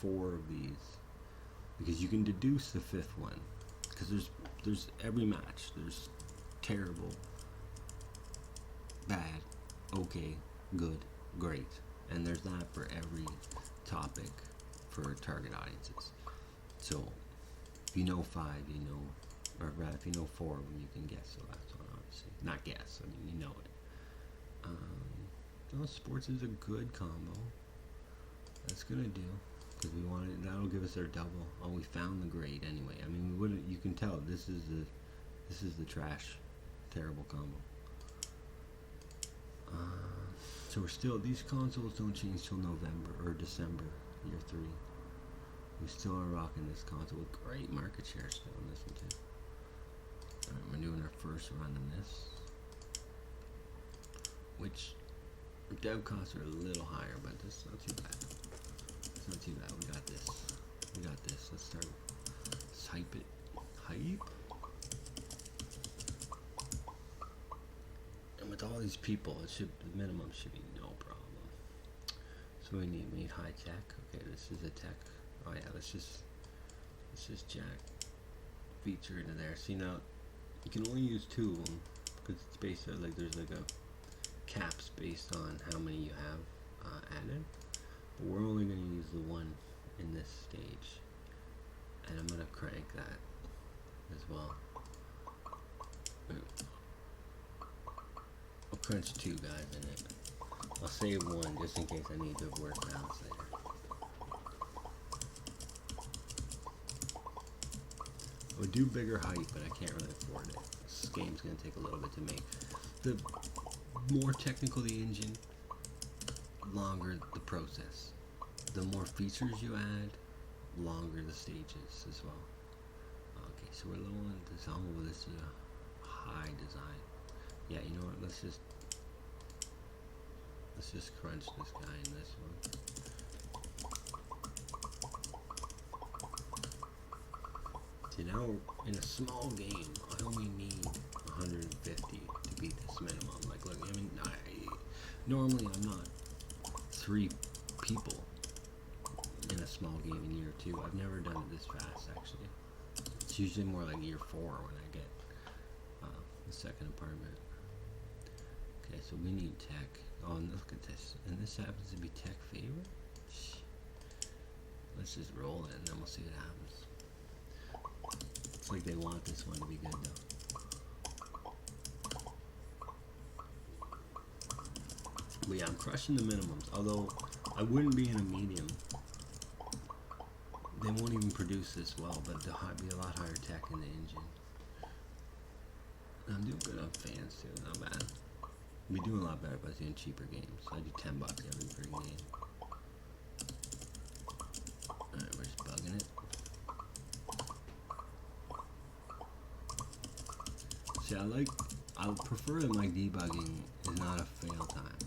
4 of these, because you can deduce the 5th one. Because there's every match. There's terrible, bad, okay, good, great. And there's that for every topic for target audiences. So if you know 5, you know, or if you know 4 of them, you can guess the last one, obviously. Not guess, I mean, you know it. Sports is a good combo. That's gonna do, because we want it. That'll give us our double. Oh, we found the grade anyway. I mean, we wouldn't. You can tell this is the trash, terrible combo. So we're still, these consoles don't change till November or December, year 3. We still are rocking this console with great market share still on this one too. Alright, we're doing our first run on this, which dev costs are a little higher, but this is not too bad. It's not too bad. We got this. We got this. Let's start. Let's hype it. Hype. And with all these people, the minimum should be no problem. So we need high tech. Okay, this is a tech. Oh yeah, let's just jack feature into there. See, now you can only use 2 of them because it's based on there's like a caps based on how many you have added. But we're only going to use the one in this stage, and I'm going to crank that as well. I'll crunch 2 guys in it. I'll save 1 just in case I need to work balance later. I would do bigger height, but I can't really afford it. This game's going to take a little bit to make. The more technical the engine, longer the process. The more features you add, longer the stages as well. Okay, so we're low on design. Oh, this is a high design. Yeah, you know what? Let's just crunch this guy in this one. See, now in a small game, I only need 150 to beat this minimum. Like, look, I mean, normally I'm not 3 people in a small game in year 2. I've never done it this fast, actually. It's usually more like year 4 when I get the second apartment. Okay, so we need tech. Oh, and look at this. And this happens to be tech favorite? Let's just roll it and then we'll see what happens. It's like they want this one to be good though. But yeah, I'm crushing the minimums. Although I wouldn't be in a medium. They won't even produce this well, but there'll be a lot higher tech in the engine. I'm doing good on fans too, not bad. I'd be doing a lot better if I was doing cheaper games. So I do $10 every free game. it. See, I prefer that my debugging is not a fail time.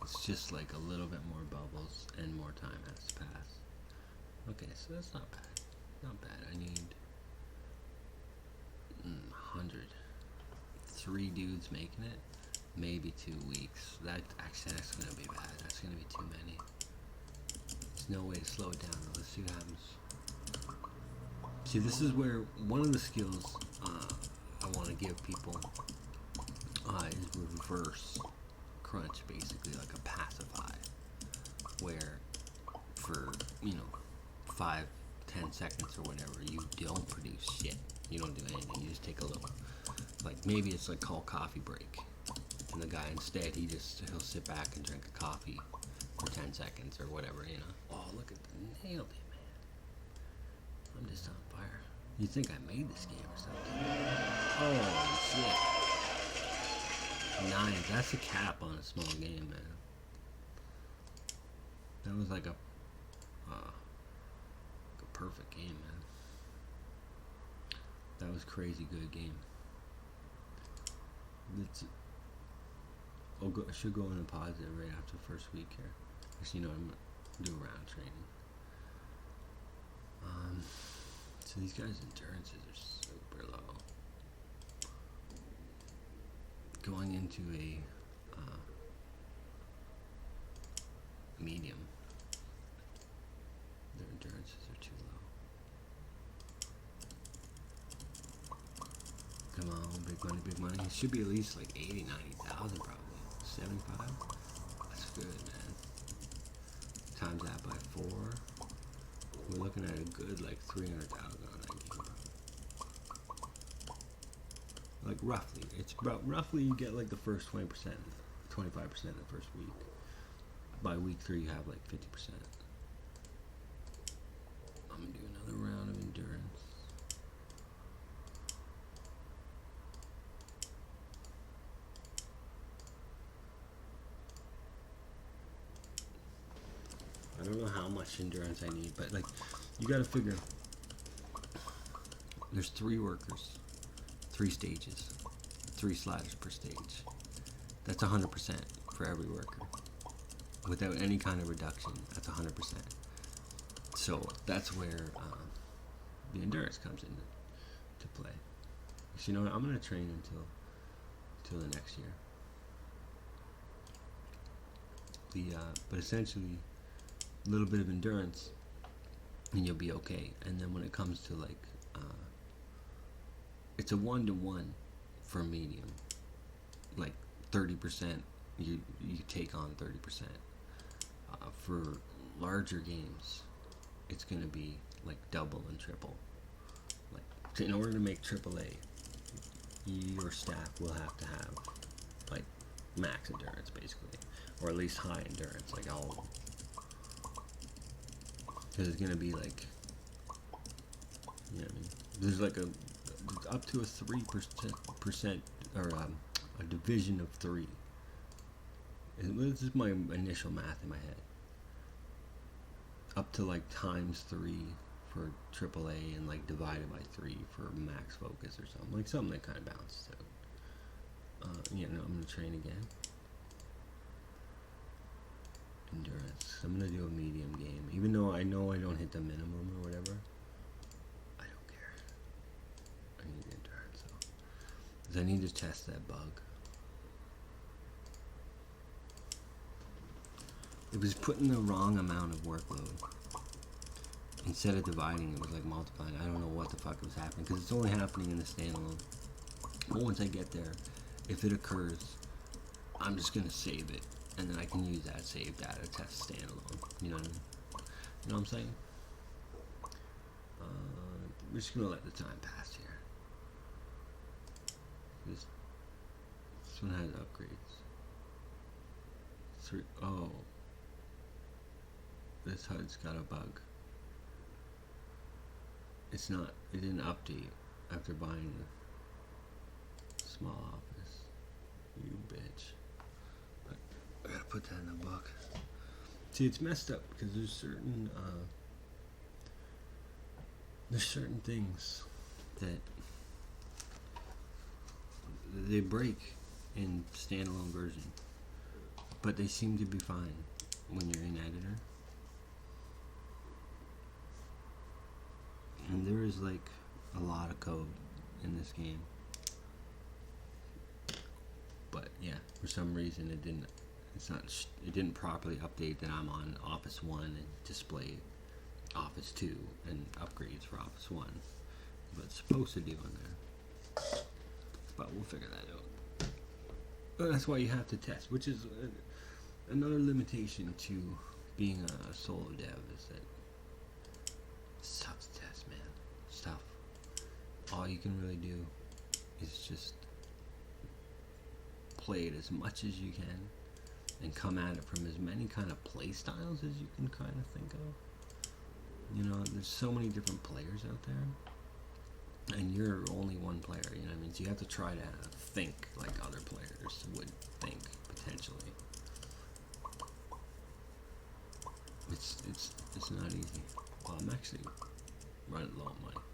It's just like a little bit more bubbles and more time has to pass. Okay, so that's not bad. Not bad. I need 100. 3 dudes making it. Maybe 2 weeks. That's gonna be bad. That's gonna be too many. There's no way to slow it down. Let's see what happens. See, this is where one of the skills I want to give people is reverse crunch, basically like a pacify, where for 5-10 seconds or whatever you don't produce shit. You don't do anything. You just take a little, like maybe it's like called coffee break, and the guy instead he'll sit back and drink a coffee for 10 seconds or whatever. Oh, look at the nailed it, man. I'm just on fire. You think I made this game or something? Oh shit! 9. That's a cap on a small game, man. That was like a perfect game, man. That was crazy good game. I should go in a positive right after the first week here. Actually, I'm gonna do a round training. So these guys' endurances are super low. Going into a medium, their endurances are too low. Come on, big money, big money. It should be at least like 80, 90,000 probably. 75? That's good, man. Times that by 4. We're looking at a good like 300,000 on that game. Like roughly. It's about roughly you get like the first 20%, 25% the first week. By week 3 you have like 50%. I'm gonna do another round of endurance. I don't know how much endurance I need, but like you gotta figure there's 3 workers, 3 stages, 3 sliders per stage. That's 100% for every worker. Without any kind of reduction, that's 100%. So that's where the endurance comes into play. So you know what? I'm gonna train until the next year. But essentially, a little bit of endurance, and you'll be okay. And then when it comes to like, it's a 1-to-1 for medium. Like 30%, you take on 30%. For larger games, it's gonna be like double and triple. Like in order to make AAA, your staff will have to have like max endurance basically, or at least high endurance, like all of them. Because it's gonna be like, you know what I mean? There's like up to a 3% or a division of 3. This is my initial math in my head. Up to like times 3 for AAA and like divided by 3 for max focus or something. Like something that kind of balances out. I'm gonna train again. Endurance. I'm gonna do a medium game, even though I know I don't hit the minimum or whatever. I don't care. I need endurance though, because I need to test that bug. It was putting the wrong amount of workload. Instead of dividing, it was like multiplying. I don't know what the fuck was happening, because it's only happening in the standalone. But once I get there, if it occurs, I'm just gonna save it, and then I can use that save data to test standalone. You know what I mean? You know what I'm saying? We're just gonna let the time pass here. This one has upgrades. Oh, this HUD's got a bug. It didn't update after buying the small office. You bitch. I gotta put that in the book. See, it's messed up because there's certain there's certain things that they break in standalone version, but they seem to be fine when you're in editor. And there is like a lot of code in this game, but yeah, for some reason it didn't. It didn't properly update that I'm on Office 1 and display Office 2 and upgrades for Office 1. But it's supposed to do on there. But we'll figure that out. But that's why you have to test, which is another limitation to being a solo dev, is that it's tough to test, man. It's tough. All you can really do is just play it as much as you can and come at it from as many kind of play styles as you can kind of think of. You know, there's so many different players out there, and you're only one player, you know what I mean? So you have to try to think like other players would think, potentially. It's not easy. Well, I'm actually running low on money.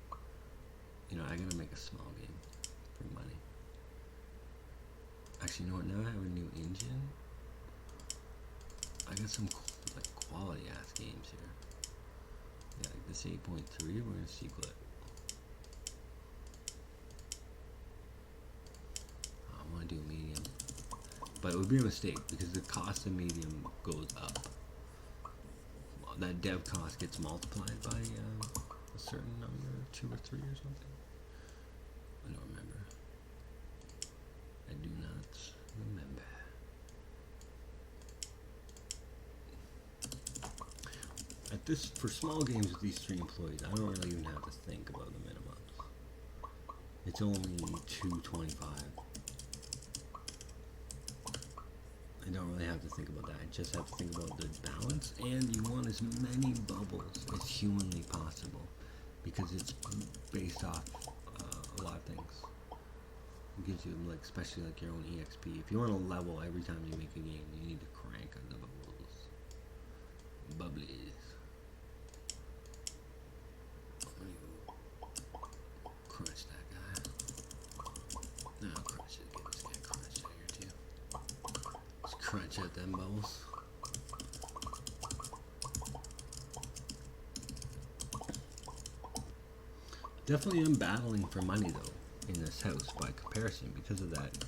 You know, I gotta make a small game for money. Actually, you know what? Now I have a new engine. I got some like quality ass games here. Yeah, like this 8.3. We're gonna sequel it. I want to do medium, but it would be a mistake because the cost of medium goes up. Well, that dev cost gets multiplied by a certain number, 2 or 3 or something. I don't remember. I do not remember. At this, for small games with these 3 employees, I don't really even have to think about the minimums. It's only $2.25. I don't really have to think about that. I just have to think about the balance, and you want as many bubbles as humanly possible, because it's based off a lot of things. It gives you, like, especially like your own EXP. If you want to level every time you make a game, you need to crank the bubbles. Bubblies. Crunch that guy. No, crunch it. Get this guy crunched out here too. Just crunch out them bubbles. Definitely am battling for money though in this house by comparison because of that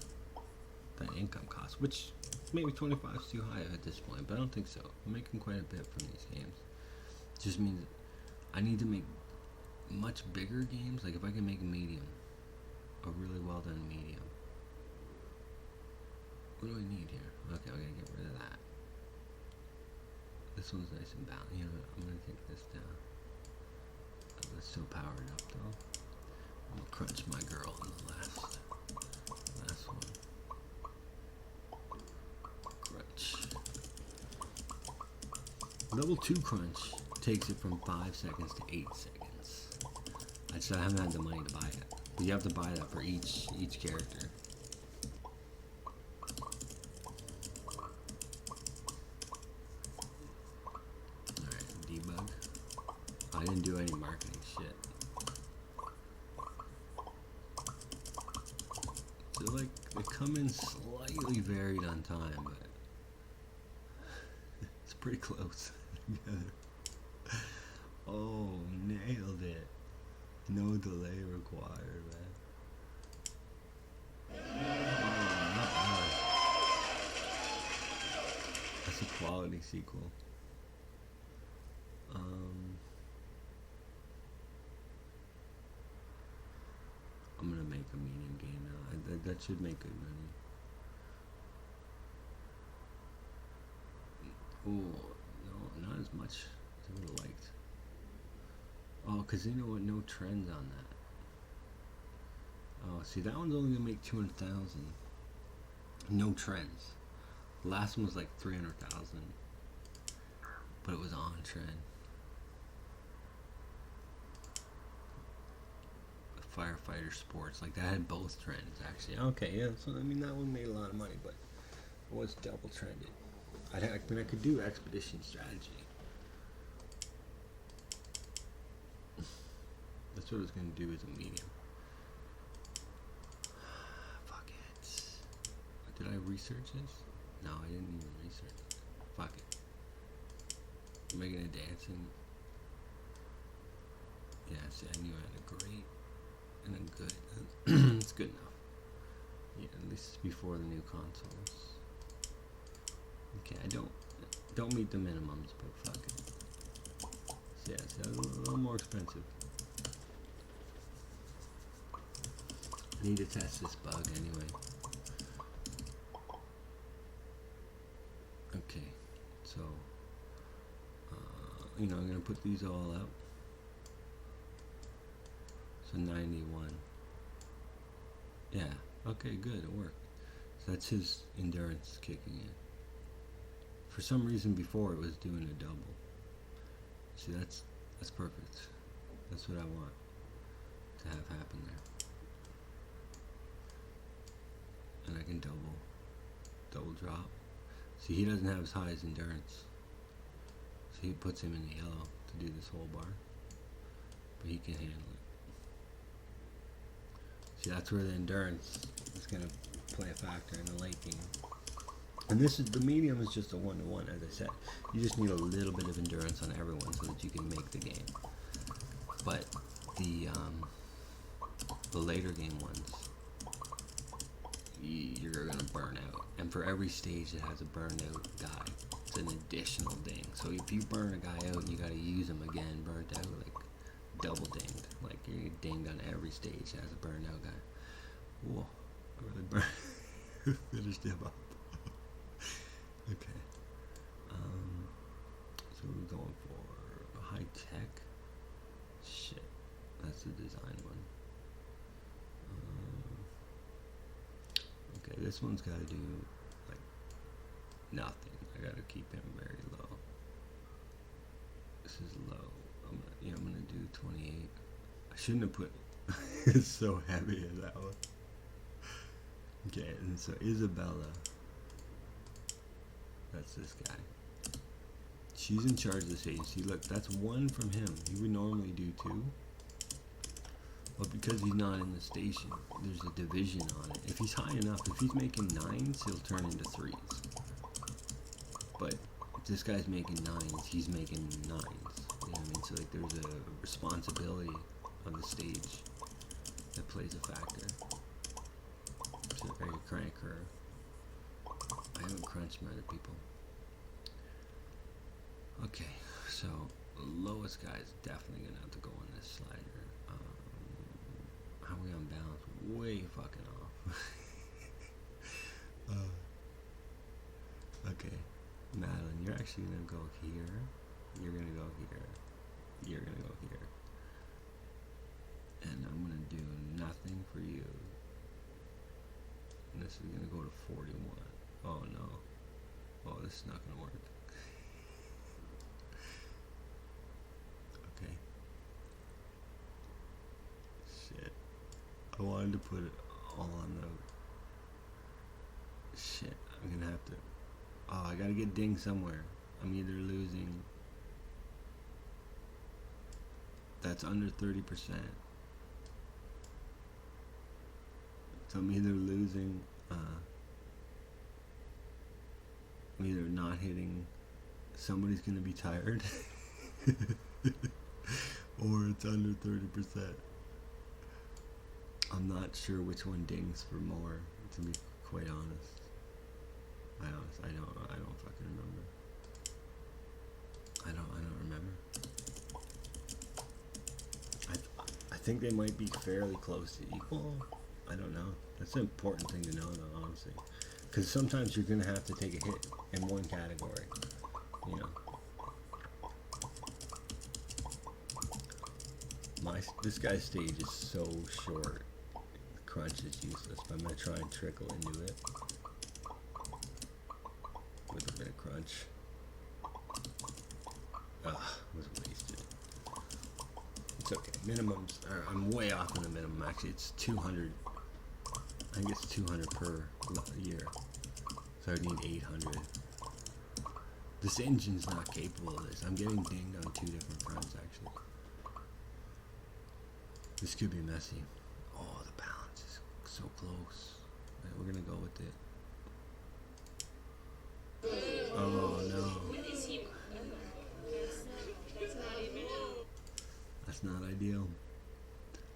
income cost, which maybe 25 is too high at this point, but I don't think so. I'm making quite a bit from these games. It just means I need to make much bigger games. Like if I can make a medium, a really well done medium. What do I need here? Okay, I gotta get rid of that. This one's nice and balanced. You know what? I'm gonna take this down. That's still powered up though. I'm gonna crunch my girl in the last one. Crunch. Level 2 crunch takes it from 5 seconds to 8 seconds. I just haven't had the money to buy it. But you have to buy that for each character. Alright, debug. I didn't do any marketing shit. So like they come in slightly varied on time, but it's pretty close together. Oh, nailed it. No delay required, man. Oh, not bad. That's a quality sequel. I'm gonna make a medium game now. That should make good money. Oh, no, not as much as I would have liked. Oh, because you know what? No trends on that. Oh, see, that one's only gonna make 200,000. No trends. The last one was like 300,000, but it was on trend. The Firefighter Sports, like that had both trends actually. Okay, yeah. So I mean, that one made a lot of money, but it was double trended. I mean, I could do Expedition Strategy. That's what it's gonna do as a medium. Fuck it. Did I research this? No, I didn't even research it. Fuck it. I'm making a dancing. Yeah, see, I knew I had a great and a good. It's good enough. Yeah, at least it's before the new consoles. Okay, I don't meet the minimums, but fuck it. So yeah, it's a little more expensive. I need to test this bug anyway. Okay, so I'm gonna put these all out. So 91. Yeah. Okay, good. It worked. So that's his endurance kicking in. For some reason before it was doing a double. See, that's perfect. That's what I want to have happen there. And I can double drop. See, he doesn't have as high as endurance. So he puts him in the yellow to do this whole bar. But he can handle it. See, that's where the endurance is going to play a factor in the late game. And the medium is just a 1-to-1, as I said. You just need a little bit of endurance on everyone so that you can make the game. But the later game ones, you're going to burn out. And for every stage that has a burned out guy, it's an additional ding. So if you burn a guy out and you got to use him again, burnt out, like double dinged. Like you're dinged on every stage that has a burned out guy. Whoa, I really finished him up. Okay. So we're going for high tech. Shit, that's the design one. Okay, this one's got to do like nothing. I got to keep him very low. This is low. I'm gonna do 28. I shouldn't have put. It's so heavy in that one. Okay, and so Isabella. That's this guy. She's in charge of the stage. See, look, that's 1 from him. He would normally do 2. But because he's not in the station, there's a division on it. If he's high enough, if he's making 9s, he'll turn into 3s. But if this guy's making 9s, he's making 9s. You know what I mean? So like there's a responsibility on the stage that plays a factor. So I can crank her. I haven't crunched my other people. Okay, so the lowest guy is definitely gonna have to go on this slider. How are we on balance? Way fucking off. Okay, Madeline, you're actually gonna go here. You're gonna go here. You're gonna go here. And I'm gonna do nothing for you. And this is gonna go to 41. Oh no. Oh, this is not gonna work. Okay. Shit. I wanted to put it all on the... Shit. I'm gonna have to... Oh, I gotta get dinged somewhere. I'm either losing... That's under 30%. So I'm either losing... I'm either not hitting... Somebody's gonna be tired. Or it's under 30%. I'm not sure which one dings for more, to be quite honest. I don't fucking remember. I don't remember. I think they might be fairly close to equal. I don't know. That's an important thing to know, though, honestly. Because sometimes you're gonna have to take a hit in one category. You know. This guy's stage is so short. The crunch is useless, but I'm gonna try and trickle into it with a bit of crunch. Ugh, was wasted. It's okay. Minimums. I'm way off on the minimum. Actually, it's 200. I think it's 200 per year. So I need 800. This engine's not capable of this. I'm getting dinged on 2 different fronts, actually. This could be messy. Oh, the balance is so close. Right, we're gonna go with it. Oh no. That's not ideal.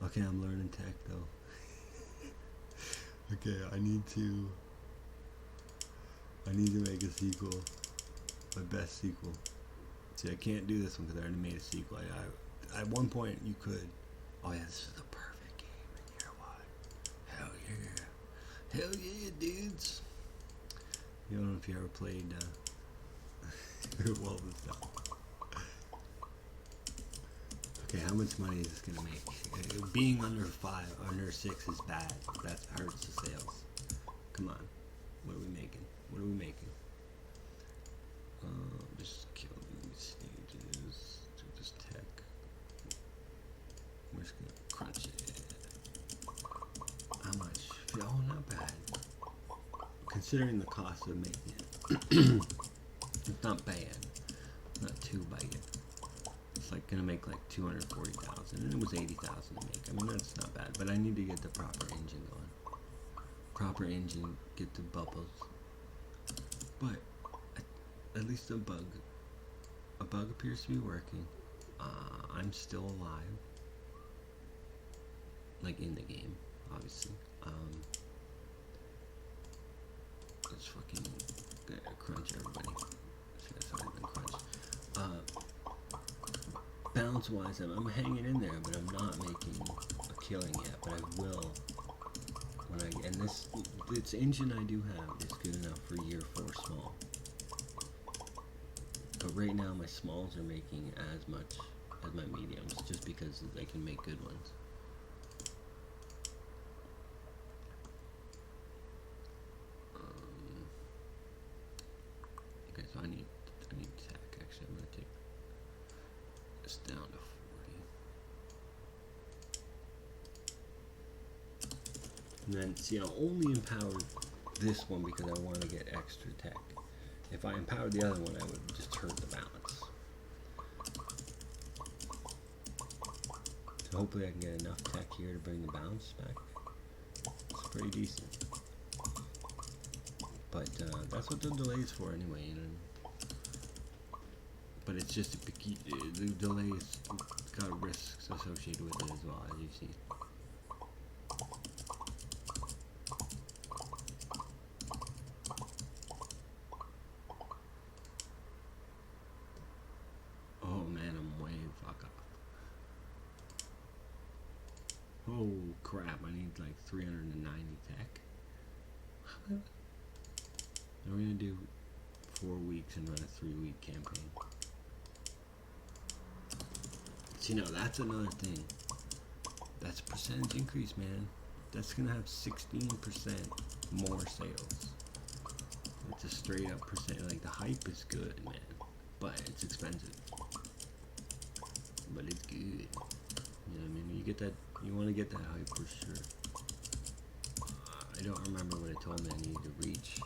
Okay, I'm learning tech though. Okay, I need to make a sequel. My best sequel. See, I can't do this one because I already made a sequel. I at one point you could. Oh yeah, this is the perfect game in year one. Hell yeah. Hell yeah, dudes. You don't know if you ever played Wolfenstein. Okay, how much money is this gonna make? Being under 6 is bad. That hurts the sales. Come on. What are we making? Just kill these stages. Do this tech. We're just gonna crunch it. How much? Oh, not bad. Considering the cost of making it. It's not bad. Not too bad. It's like gonna make like 240,000, and it was 80,000 to make. I mean, that's not bad, but I need to get the proper engine going. Proper engine, get the bubbles. But at least a bug appears to be working. I'm still alive, like in the game, obviously. Let's fucking crunch everybody. That's already been crunched. Balance wise, I'm hanging in there, but I'm not making a killing yet. But I will when I. And this engine I do have is good enough for year 4 small. But right now my smalls are making as much as my mediums, just because they can make good ones. Okay, so I need tech. Actually, I'm gonna take this down to 40. And then, see, I'll only empower this one because I want to get extra tech. If I empowered the other one, I would just hurt the balance. So hopefully I can get enough tech here to bring the balance back. It's pretty decent. But that's what the delay is for anyway, you know. But it's just the delay's got risks associated with it as well, as you see. Oh man, I'm way fuck up. Oh crap, I need like 390 tech. And we're gonna do 4 weeks and run a 3-week campaign. See, now that's another thing. That's a percentage increase, man. That's gonna have 16% more sales. It's a straight up percent. Like, the hype is good, man, but it's expensive. But it's good. You know what I mean? You get that. You want to get that hype for sure. I don't remember what it told me I needed to reach.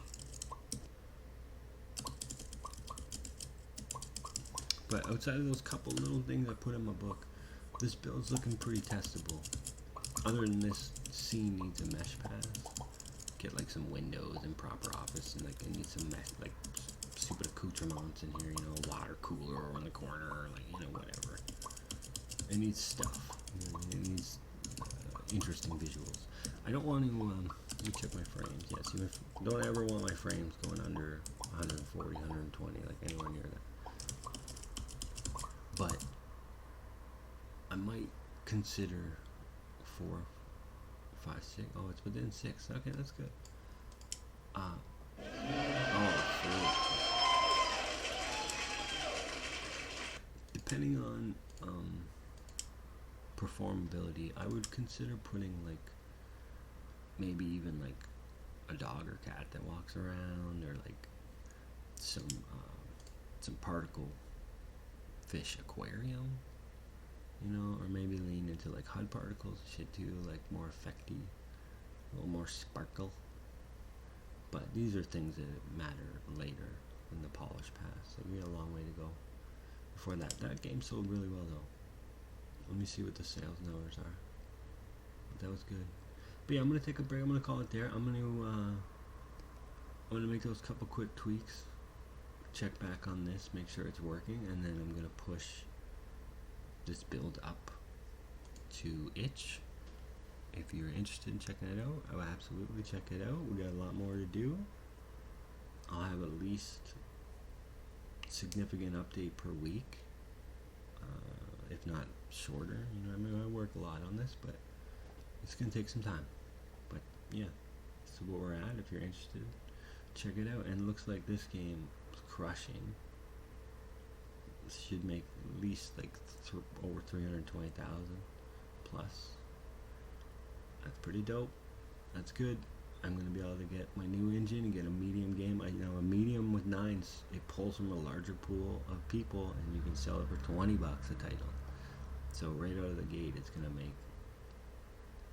But outside of those couple little things I put in my book, this build's looking pretty testable. Other than this scene needs a mesh pass. Get like some windows and proper office, and like I need some mesh, like stupid accoutrements in here, you know, water cooler in the corner, or like, you know, whatever. It needs stuff. You know, it needs interesting visuals. I don't want to. Let me check my frames. Yes, you don't ever want my frames going under 140, 120, like anywhere near that. But I might consider 4, 5, 6. Oh, it's within 6. Okay, that's good. Oh, sweet. Depending on performability, I would consider putting like maybe even like a dog or cat that walks around, or like some particle fish aquarium, you know, or maybe lean into like HUD particles shit too, like more effecty, a little more sparkle. But these are things that matter later in the polish pass. So we got a long way to go before that. That game sold really well though. Let me see what the sales numbers are. that was good. But yeah, I'm gonna take a break. I'm gonna call it there. I'm gonna make those couple quick tweaks, check back on this, make sure it's working, and then I'm gonna push this build up to itch. If you're interested in checking it out, I will absolutely check it out. We got a lot more to do. I'll have at least significant update per week, if not shorter. You know, I mean, I work a lot on this, but it's gonna take some time. But yeah, this is where we're at. If you're interested, check it out. And it looks like this game is crushing. Should make at least like over 320,000 plus. That's pretty dope. That's good. I'm gonna be able to get my new engine and get a medium game. A medium with 9s, it pulls from a larger pool of people, and you can sell it for $20 a title. So right out of the gate, it's gonna make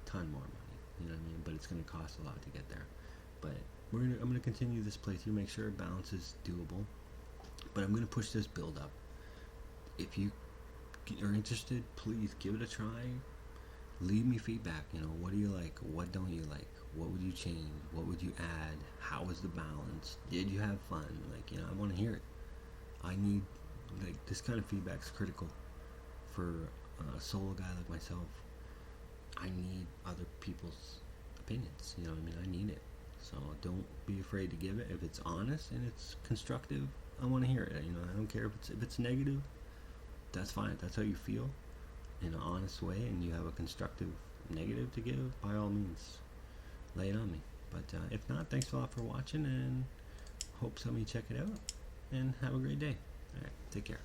a ton more money. You know what I mean? But it's gonna cost a lot to get there. But I'm gonna continue this playthrough, make sure balance is doable. But I'm gonna push this build up. If you are interested, please give it a try. Leave me feedback. You know, what do you like? What don't you like? What would you change? What would you add? How was the balance? Did you have fun? Like, you know, I want to hear it. I need, like, this kind of feedback is critical for a solo guy like myself. I need other people's opinions. You know what I mean? I need it. So don't be afraid to give it. If it's honest and it's constructive, I want to hear it. You know, I don't care if it's negative. That's fine. If that's how you feel in an honest way, and you have a constructive negative to give, by all means, lay it on me. But if not, thanks a lot for watching, and hope some of you check it out, and have a great day. All right, take care.